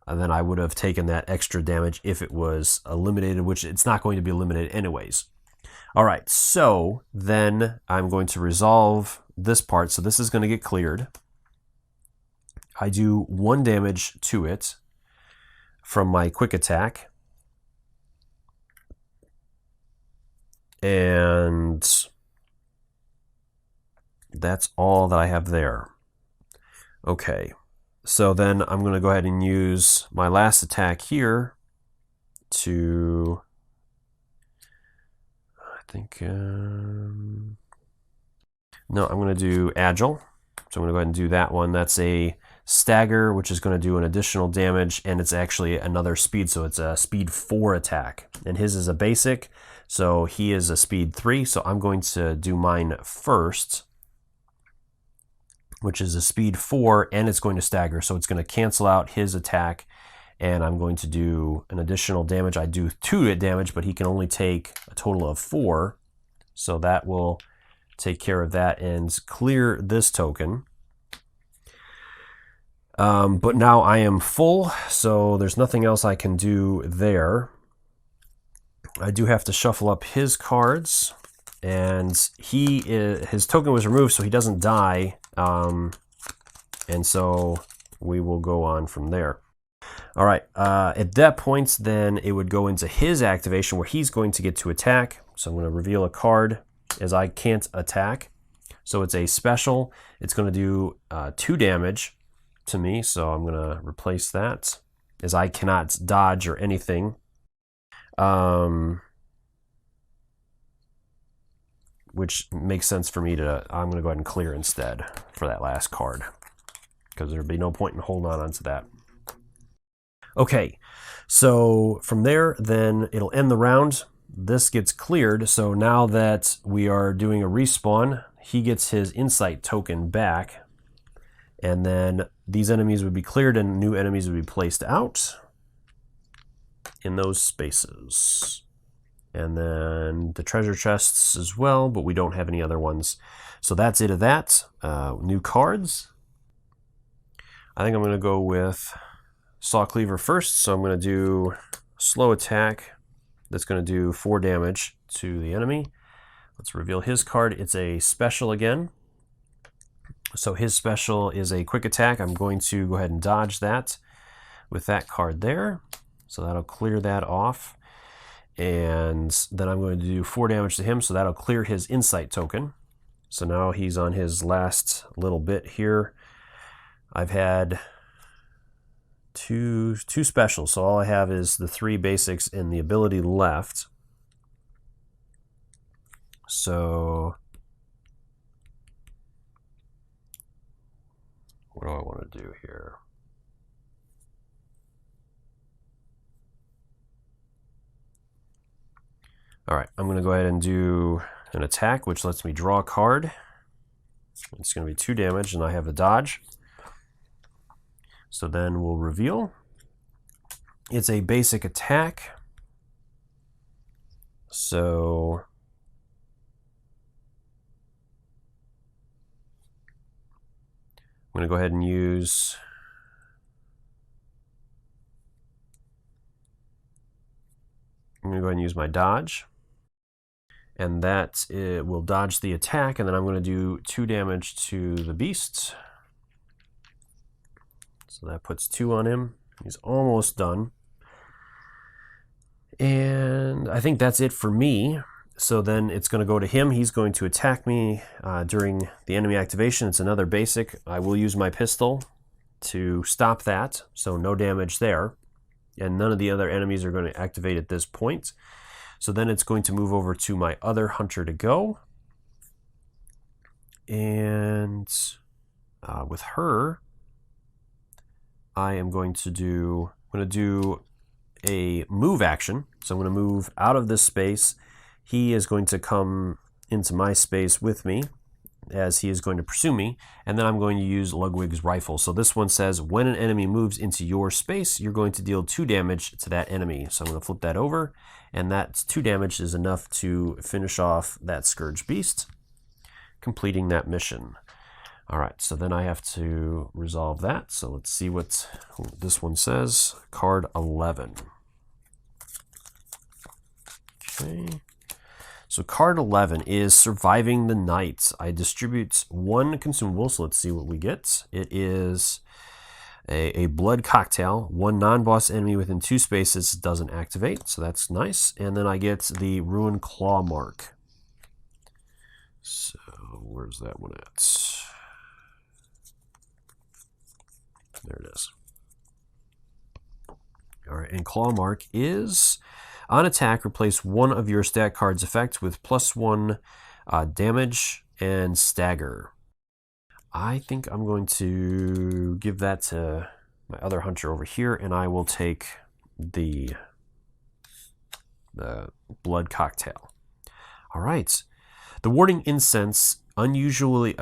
then I would have taken that extra damage if it was eliminated, which it's not going to be eliminated anyways. All right, so then I'm going to resolve this part. So this is going to get cleared. I do 1 damage to it from my quick attack. And that's all that I have there. Okay, so then I'm going to go ahead and use my last attack here to, I think, no, I'm going to do Agile. So I'm going to go ahead and do that one. That's a stagger, which is going to do an additional damage, and it's actually another speed, so it's a speed 4 attack. And his is a basic, so he is a speed 3, so I'm going to do mine first, which is a speed 4, and it's going to stagger, so it's going to cancel out his attack, and I'm going to do an additional damage. I do 2 damage, but he can only take a total of 4, so that will take care of that and clear this token. But now I am full, so there's nothing else I can do there. I do have to shuffle up his cards, and his token was removed, so he doesn't die. And so we will go on from there. All right, at that point, then it would go into his activation where he's going to get to attack. So I'm going to reveal a card as I can't attack. So it's a special. It's going to do 2 damage to me. So I'm going to replace that as I cannot dodge or anything. Which makes sense for me to, I'm going to go ahead and clear instead for that last card, because there'd be no point in holding on to that. Okay, so from there, then it'll end the round. This gets cleared, so now that we are doing a respawn, he gets his insight token back, and then these enemies would be cleared and new enemies would be placed out in those spaces. And then the treasure chests as well, but we don't have any other ones. So that's it of that. New cards. I think I'm going to go with Saw Cleaver first. So I'm going to do slow attack. That's going to do 4 damage to the enemy. Let's reveal his card. It's a special again. So his special is a quick attack. I'm going to go ahead and dodge that with that card there. So that'll clear that off. And then I'm going to do 4 damage to him, so that'll clear his insight token. So now he's on his last little bit here. I've had two specials, so all I have is the 3 basics and the ability left. So what do I want to do here? All right, I'm going to go ahead and do an attack, which lets me draw a card. It's going to be 2 damage, and I have a dodge. So then we'll reveal. It's a basic attack. So I'm going to go ahead and use my dodge. And that it will dodge the attack, and then I'm going to do 2 damage to the beast. So that puts 2 on him. He's almost done. And I think that's it for me. So then it's going to go to him. He's going to attack me during the enemy activation. It's another basic. I will use my pistol to stop that, so no damage there. And none of the other enemies are going to activate at this point. So then it's going to move over to my other hunter to go. And with her, I am going to do a move action. So I'm going to move out of this space. He is going to come into my space with me as he is going to pursue me, and then I'm going to use Ludwig's rifle. So this one says when an enemy moves into your space, you're going to deal 2 damage to that enemy. So I'm going to flip that over, and that 2 damage is enough to finish off that Scourge Beast, completing that mission. All right, so then I have to resolve that. So let's see what this one says. Card 11. Okay. So card 11 is Surviving the Night. I distribute 1 consumable, so let's see what we get. It is a blood cocktail. 1 non-boss enemy within 2 spaces doesn't activate, so that's nice. And then I get the Ruined Claw Mark. So where's that one at? There it is. All right, and Claw Mark is... on attack, replace 1 of your stat card's effect with +1 damage and stagger. I think I'm going to give that to my other hunter over here, and I will take the blood cocktail. All right. The warding incense usually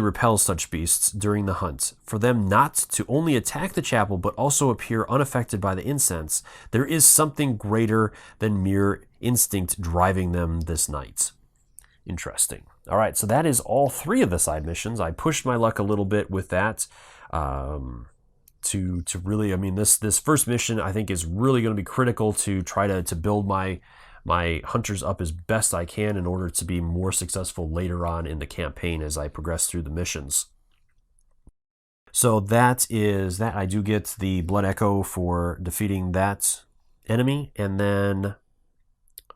repels such beasts during the hunt. For them not to only attack the chapel, but also appear unaffected by the incense, there is something greater than mere instinct driving them this night. Interesting. All right, so that is all 3 of the side missions. I pushed my luck a little bit with that to really, I mean, this first mission I think is really going to be critical to try to build my hunters up as best I can in order to be more successful later on in the campaign as I progress through the missions. So that is that. I do get the Blood Echo for defeating that enemy, and then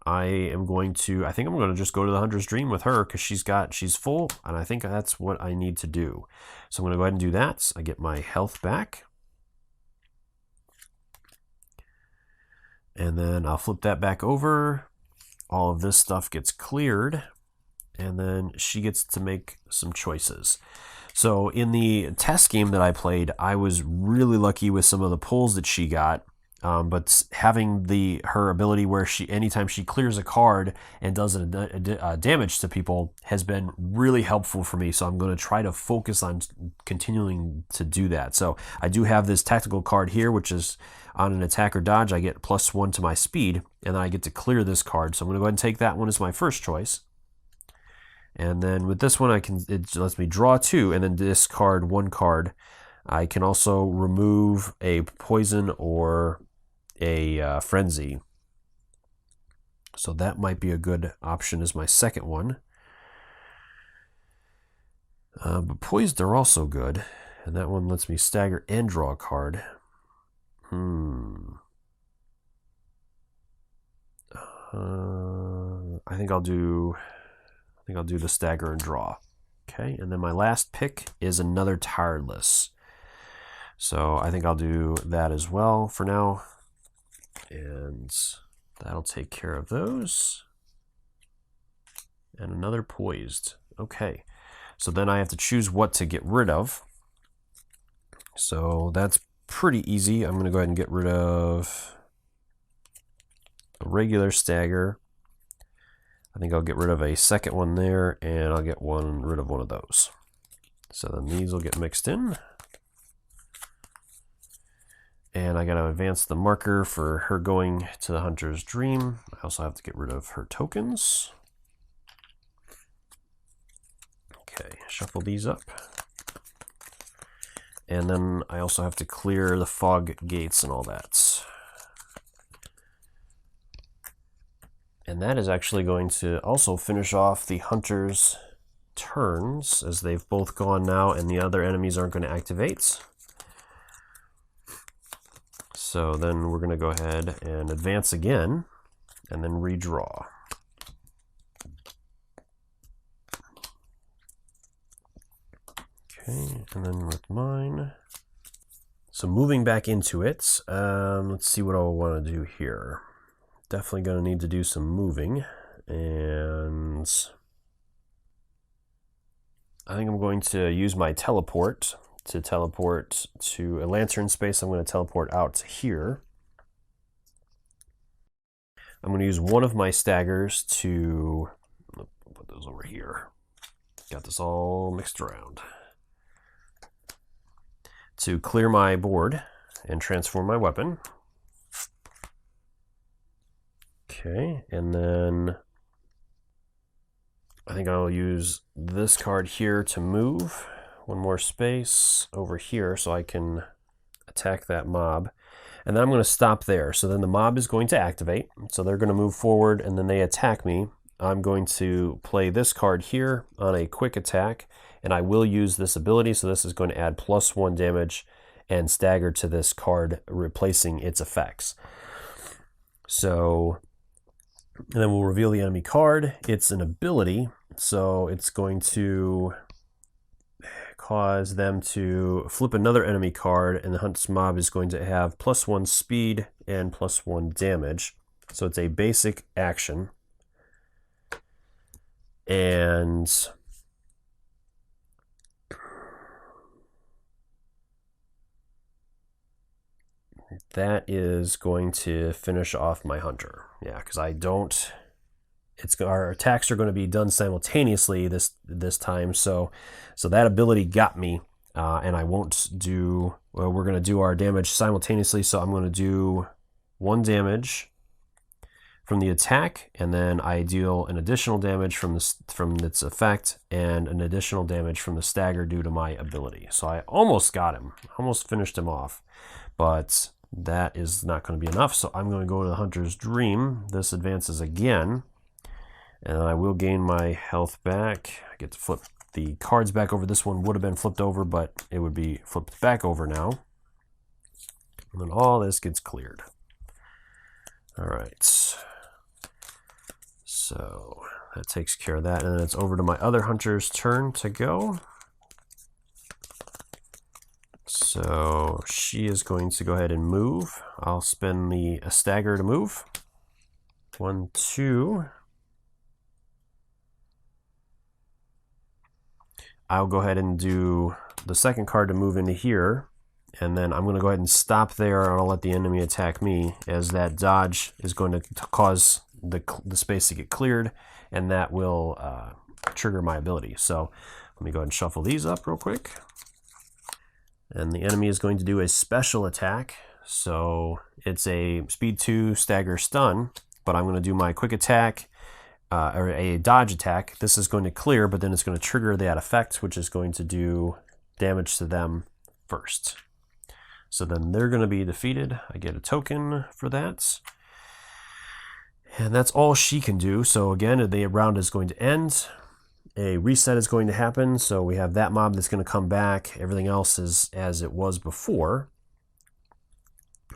I think I'm going to just go to the Hunter's Dream with her because she's full, and I think that's what I need to do. So I'm going to go ahead and do that. I get my health back. And then I'll flip that back over. All of this stuff gets cleared. And then she gets to make some choices. So in the test game that I played, I was really lucky with some of the pulls that she got. But having her ability where anytime she clears a card and does damage to people has been really helpful for me. So I'm going to try to focus on continuing to do that. So I do have this tactical card here, which is on an attack or dodge, I get +1 to my speed, and then I get to clear this card. So I'm going to go ahead and take that one as my first choice. And then with this one, it lets me draw 2 and then discard 1 card. I can also remove a poison or a frenzy. So that might be a good option as my second one. But poised are also good. And that one lets me stagger and draw a card. I think I'll do the stagger and draw. Okay, and then my last pick is another tireless. So I think I'll do that as well for now. And that'll take care of those. And another poised. Okay, so then I have to choose what to get rid of. So that's pretty easy. I'm going to go ahead and get rid of a regular stagger. I think I'll get rid of a second one there, and I'll get rid of one of those. So then these will get mixed in. And I got to advance the marker for her going to the Hunter's Dream. I also have to get rid of her tokens. Okay, shuffle these up. And then I also have to clear the fog gates and all that. And that is actually going to also finish off the Hunter's turns, as they've both gone now and the other enemies aren't going to activate. So then we're going to go ahead and advance again and then redraw. Okay, and then with mine. So moving back into it, let's see what I want to do here. Definitely going to need to do some moving, and I think I'm going to use my teleport to teleport to a lantern space. I'm going to teleport out to here. I'm going to use one of my staggers to put those over here. Got this all mixed around. To clear my board and transform my weapon. Okay, and then I think I'll use this card here to move one more space over here so I can attack that mob. And then I'm going to stop there. So then the mob is going to activate. So they're going to move forward and then they attack me. I'm going to play this card here on a quick attack, and I will use this ability. So this is going to add +1 damage and stagger to this card, replacing its effects. So, and then we'll reveal the enemy card. It's an ability, so it's going to cause them to flip another enemy card, and the hunt's mob is going to have +1 speed and +1 damage. So it's a basic action. And that is going to finish off my hunter. Yeah, because I don't... our attacks are going to be done simultaneously this time, so that ability got me, and I won't do... Well, we're going to do our damage simultaneously, so I'm going to do 1 damage from the attack, and then I deal an additional damage from its effect, and an additional damage from the stagger due to my ability. So I almost got him, almost finished him off, but that is not going to be enough. So I'm going to go to the Hunter's Dream. This advances again, and I will gain my health back. I get to flip the cards back over. This one would have been flipped over, but it would be flipped back over now. And then all this gets cleared. All right. So that takes care of that, and then it's over to my other hunter's turn to go. So she is going to go ahead and move. I'll spend a stagger to move. 1, 2. I'll go ahead and do the second card to move into here, and then I'm going to go ahead and stop there, and I'll let the enemy attack me, as that dodge is going to cause the space to get cleared, and that will trigger my ability. So let me go ahead and shuffle these up real quick. And the enemy is going to do a special attack. So it's a speed 2 stagger stun, but I'm going to do my quick attack, or a dodge attack. This is going to clear, but then it's going to trigger that effect, which is going to do damage to them first. So then they're going to be defeated. I get a token for that. And that's all she can do. So again, the round is going to end. A reset is going to happen. So we have that mob that's going to come back. Everything else is as it was before.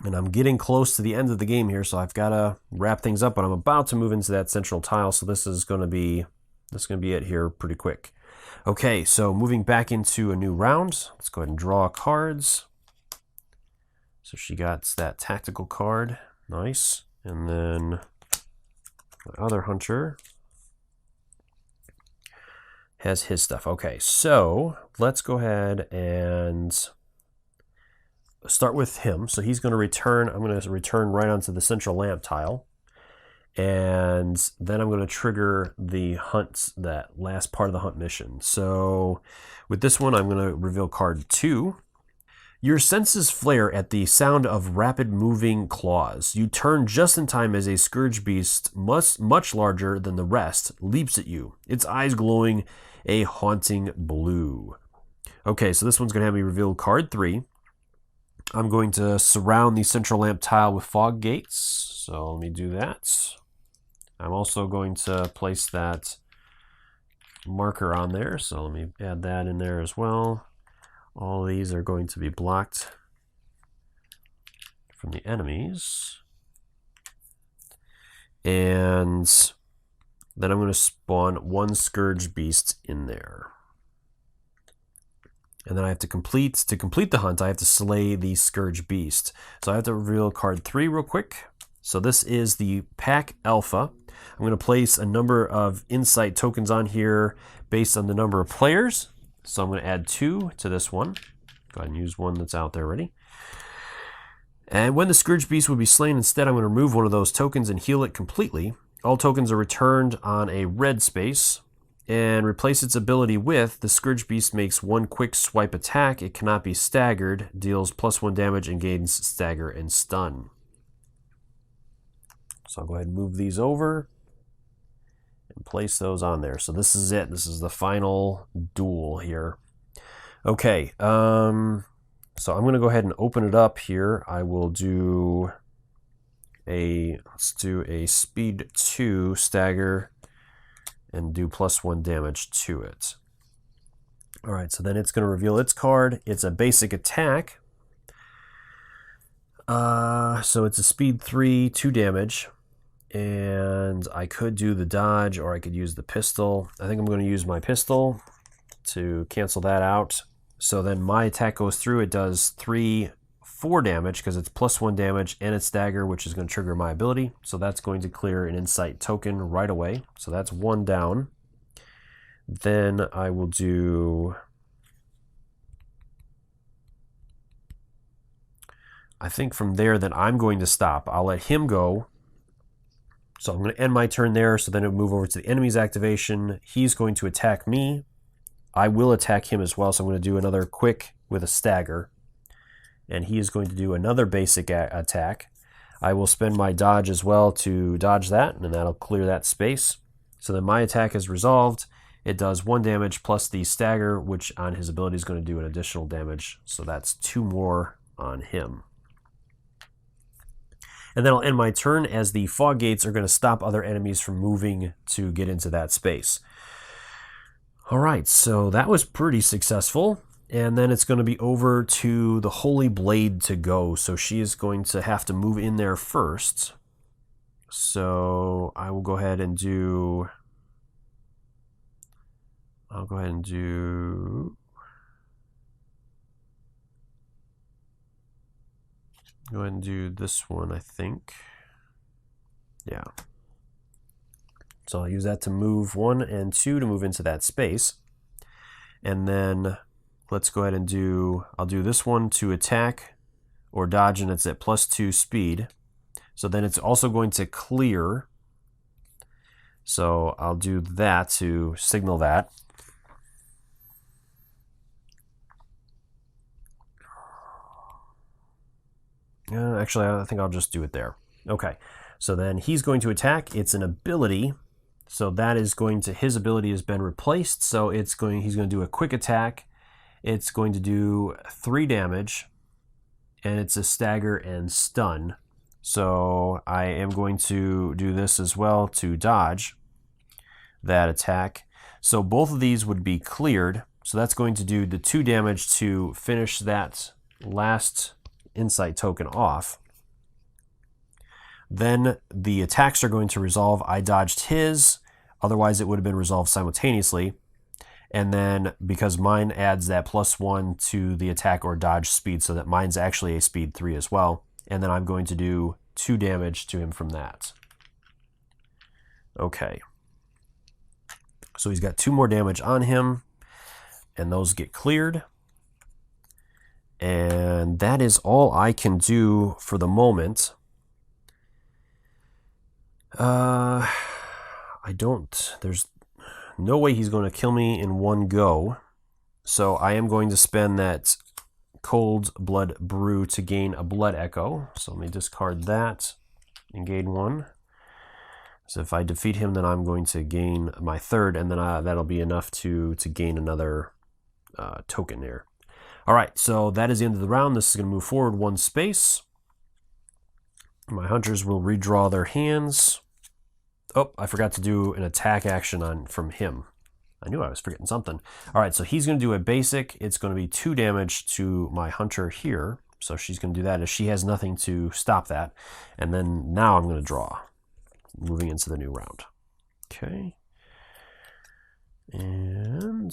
And I'm getting close to the end of the game here, so I've got to wrap things up, but I'm about to move into that central tile, so this is going to be it here pretty quick. Okay, so moving back into a new round. Let's go ahead and draw cards. So she got that tactical card. Nice. And then my other hunter has his stuff. Okay, so let's go ahead and start with him. So he's going to return. I'm going to return right onto the central lamp tile. And then I'm going to trigger the hunt, that last part of the hunt mission. So with this one, I'm going to reveal card 2. Your senses flare at the sound of rapid moving claws. You turn just in time as a scourge beast, much larger than the rest, leaps at you, its eyes glowing a haunting blue. Okay, so this one's going to have me reveal card 3. I'm going to surround the central lamp tile with fog gates. So let me do that. I'm also going to place that marker on there. So let me add that in there as well. All these are going to be blocked from the enemies. And then I'm going to spawn 1 Scourge Beast in there. And then I have to complete the hunt, I have to slay the Scourge Beast. So I have to reveal card 3 real quick. So this is the Pack Alpha. I'm going to place a number of insight tokens on here based on the number of players. So I'm going to add 2 to this one. Go ahead and use one that's out there already. And when the Scourge Beast would be slain, instead I'm going to remove one of those tokens and heal it completely. All tokens are returned on a red space. And replace its ability with, the Scourge Beast makes 1 quick swipe attack. It cannot be staggered, deals +1 damage, and gains stagger and stun. So I'll go ahead and move these over and place those on there. So this is it. This is the final duel here. Okay, so I'm going to go ahead and open it up here. I will do let's do a speed 2 stagger and do +1 damage to it. All right, so then it's going to reveal its card. It's a basic attack. So it's a speed 3, 2 damage. And I could do the dodge, or I could use the pistol. I think I'm going to use my pistol to cancel that out. So then my attack goes through. It does 3, 4 damage because it's +1 damage and it's stagger, which is going to trigger my ability. So that's going to clear an insight token right away. So that's 1 down. Then I will do, I think from there that I'm going to stop. I'll let him go. So I'm going to end my turn there. So then it'll move over to the enemy's activation. He's going to attack me. I will attack him as well. So I'm going to do another quick with a stagger. And he is going to do another basic attack. I will spend my dodge as well to dodge that, and that'll clear that space. So then my attack is resolved. It does 1 damage plus the stagger, which on his ability is going to do an additional damage. So that's 2 more on him. And then I'll end my turn as the fog gates are going to stop other enemies from moving to get into that space. All right, so that was pretty successful. And then it's going to be over to the Holy Blade to go. So she is going to have to move in there first. So I will go ahead and do... I'll go ahead and do... Go ahead and do this one, I think. Yeah. So I'll use that to move 1 and 2 to move into that space. And then let's go ahead and do, I'll do this one to attack or dodge, and it's at +2 speed. So then it's also going to clear. So I'll do that to signal that. Actually, I think I'll just do it there. Okay, so then he's going to attack. It's an ability, so that is going to, his ability has been replaced. So he's going to do a quick attack. It's going to do 3 damage, and it's a stagger and stun. So I am going to do this as well to dodge that attack. So both of these would be cleared. So that's going to do the 2 damage to finish that last insight token off. Then the attacks are going to resolve. I dodged his, otherwise it would have been resolved simultaneously. And then because mine adds that +1 to the attack or dodge speed, so that mine's actually a speed 3 as well. And then I'm going to do 2 damage to him from that. Okay. So he's got 2 more damage on him, and those get cleared. And that is all I can do for the moment. There's no way he's going to kill me in one go. So I am going to spend that cold blood brew to gain a blood echo. So let me discard that and gain 1. So if I defeat him, then I'm going to gain my 3rd, and then that'll be enough to gain another token there. All right, so that is the end of the round. This is going to move forward 1 space. My hunters will redraw their hands. Oh, I forgot to do an attack action from him. I knew I was forgetting something. All right, so he's going to do a basic. It's going to be 2 damage to my hunter here. So she's going to do that as she has nothing to stop that. And then now I'm going to draw, moving into the new round. Okay. And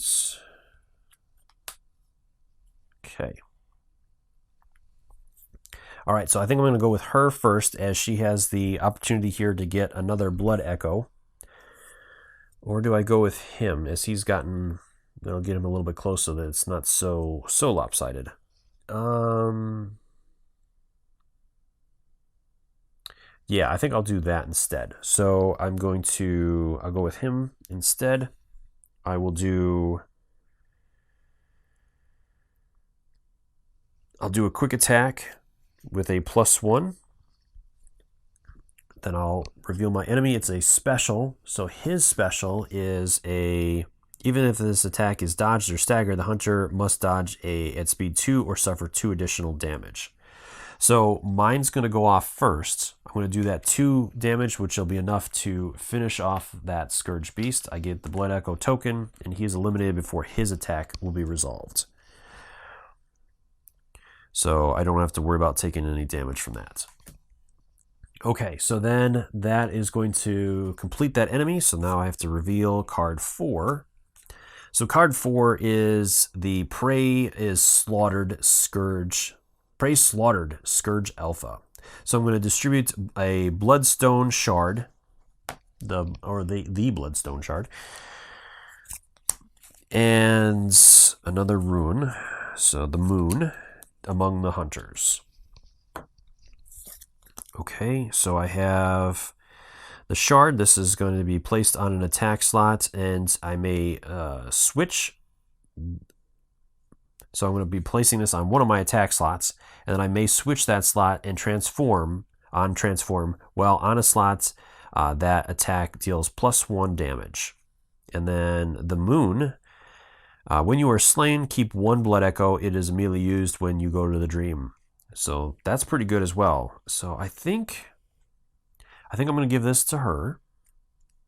Okay. All right, so I think I'm going to go with her first, as she has the opportunity here to get another blood echo. Or do I go with him, as he's gotten... That'll get him a little bit close so that it's not so lopsided. Yeah, I think I'll do that instead. So I'll go with him instead. I'll do a quick attack with a +1. Then I'll reveal my enemy. It's a special. So his special is even if this attack is dodged or staggered, the hunter must dodge at speed 2 or suffer 2 additional damage. So mine's going to go off first. I'm going to do that 2 damage, which will be enough to finish off that Scourge Beast. I get the Blood Echo token, and he is eliminated before his attack will be resolved. So I don't have to worry about taking any damage from that. Okay, so then that is going to complete that enemy. So now I have to reveal card 4. So card 4 is the Prey Slaughtered Scourge Alpha. So I'm going to distribute a Bloodstone Shard, the Bloodstone Shard, and another rune. So the Moon among the hunters. Okay, so I have the shard. This is going to be placed on an attack slot, and I may switch. So I'm going to be placing this on one of my attack slots, and then I may switch that slot and transform. Well, on a slot, that attack deals +1 damage. And then the Moon. When you are slain, keep 1 Blood Echo. It is immediately used when you go to the dream. So that's pretty good as well. So I think I'm going to give this to her,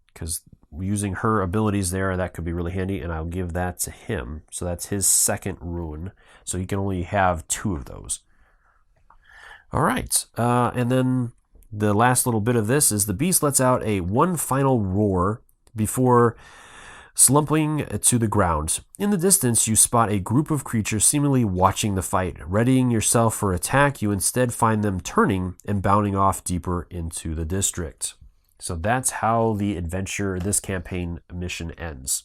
because using her abilities there, that could be really handy, and I'll give that to him. So that's his second rune. So he can only have 2 of those. All right. And then the last little bit of this is the beast lets out one final roar before slumping to the ground. In the distance, you spot a group of creatures seemingly watching the fight. Readying yourself for attack, you instead find them turning and bounding off deeper into the district. So that's how the adventure, this campaign mission ends.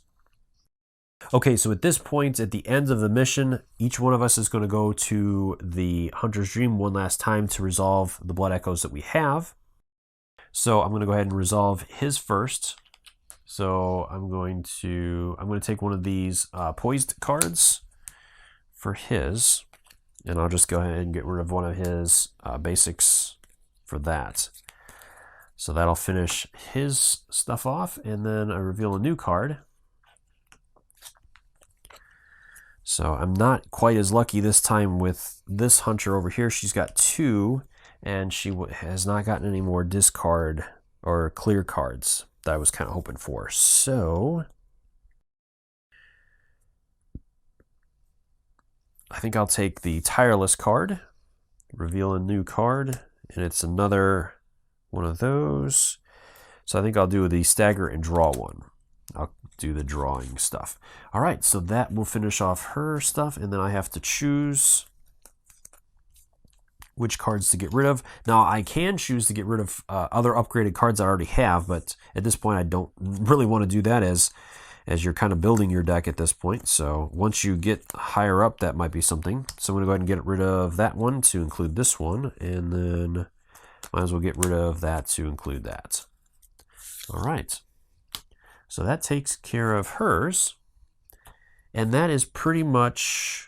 Okay, so at this point, at the end of the mission, each one of us is going to go to the Hunter's Dream one last time to resolve the Blood Echoes that we have. So I'm going to go ahead and resolve his first. So I'm going to take one of these poised cards for his, and I'll just go ahead and get rid of one of his basics for that. So that'll finish his stuff off, and then I reveal a new card. So I'm not quite as lucky this time with this hunter over here. She's got 2, and she has not gotten any more discard or clear cards that I was kind of hoping for. So I think I'll take the Tireless card, reveal a new card, and it's another one of those. So I think I'll do the Stagger and Draw one. I'll do the drawing stuff. All right, so that will finish off her stuff, and then I have to choose which cards to get rid of. Now, I can choose to get rid of other upgraded cards I already have, but at this point, I don't really want to do that as you're kind of building your deck at this point. So once you get higher up, that might be something. So I'm going to go ahead and get rid of that one to include this one, and then might as well get rid of that to include that. All right. So that takes care of hers, and that is pretty much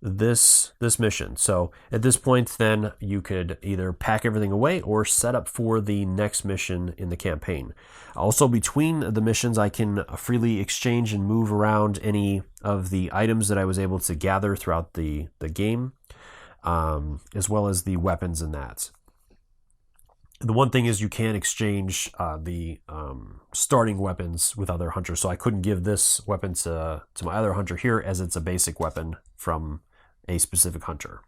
this mission. So at this point, then you could either pack everything away or set up for the next mission in the campaign. Also, between the missions, I can freely exchange and move around any of the items that I was able to gather throughout the game, as well as the weapons in that. The one thing is you can't exchange the starting weapons with other hunters, so I couldn't give this weapon to my other hunter here, as it's a basic weapon from a specific hunter.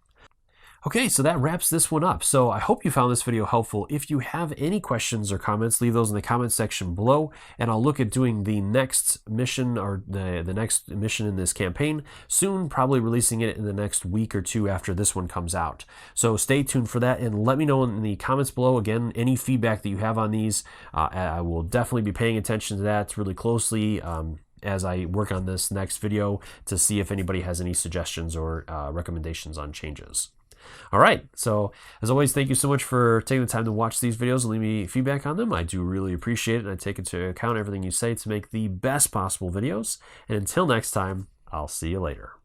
Okay, so that wraps this one up. So I hope you found this video helpful. If you have any questions or comments, leave those in the comment section below, and I'll look at doing the next mission, or the next mission in this campaign soon, probably releasing it in the next week or two after this one comes out. So stay tuned for that, and let me know in the comments below, again, any feedback that you have on these. I will definitely be paying attention to that really closely as I work on this next video to see if anybody has any suggestions or recommendations on changes. All right, so as always, thank you so much for taking the time to watch these videos and leave me feedback on them. I do really appreciate it, and I take into account everything you say to make the best possible videos. And until next time, I'll see you later.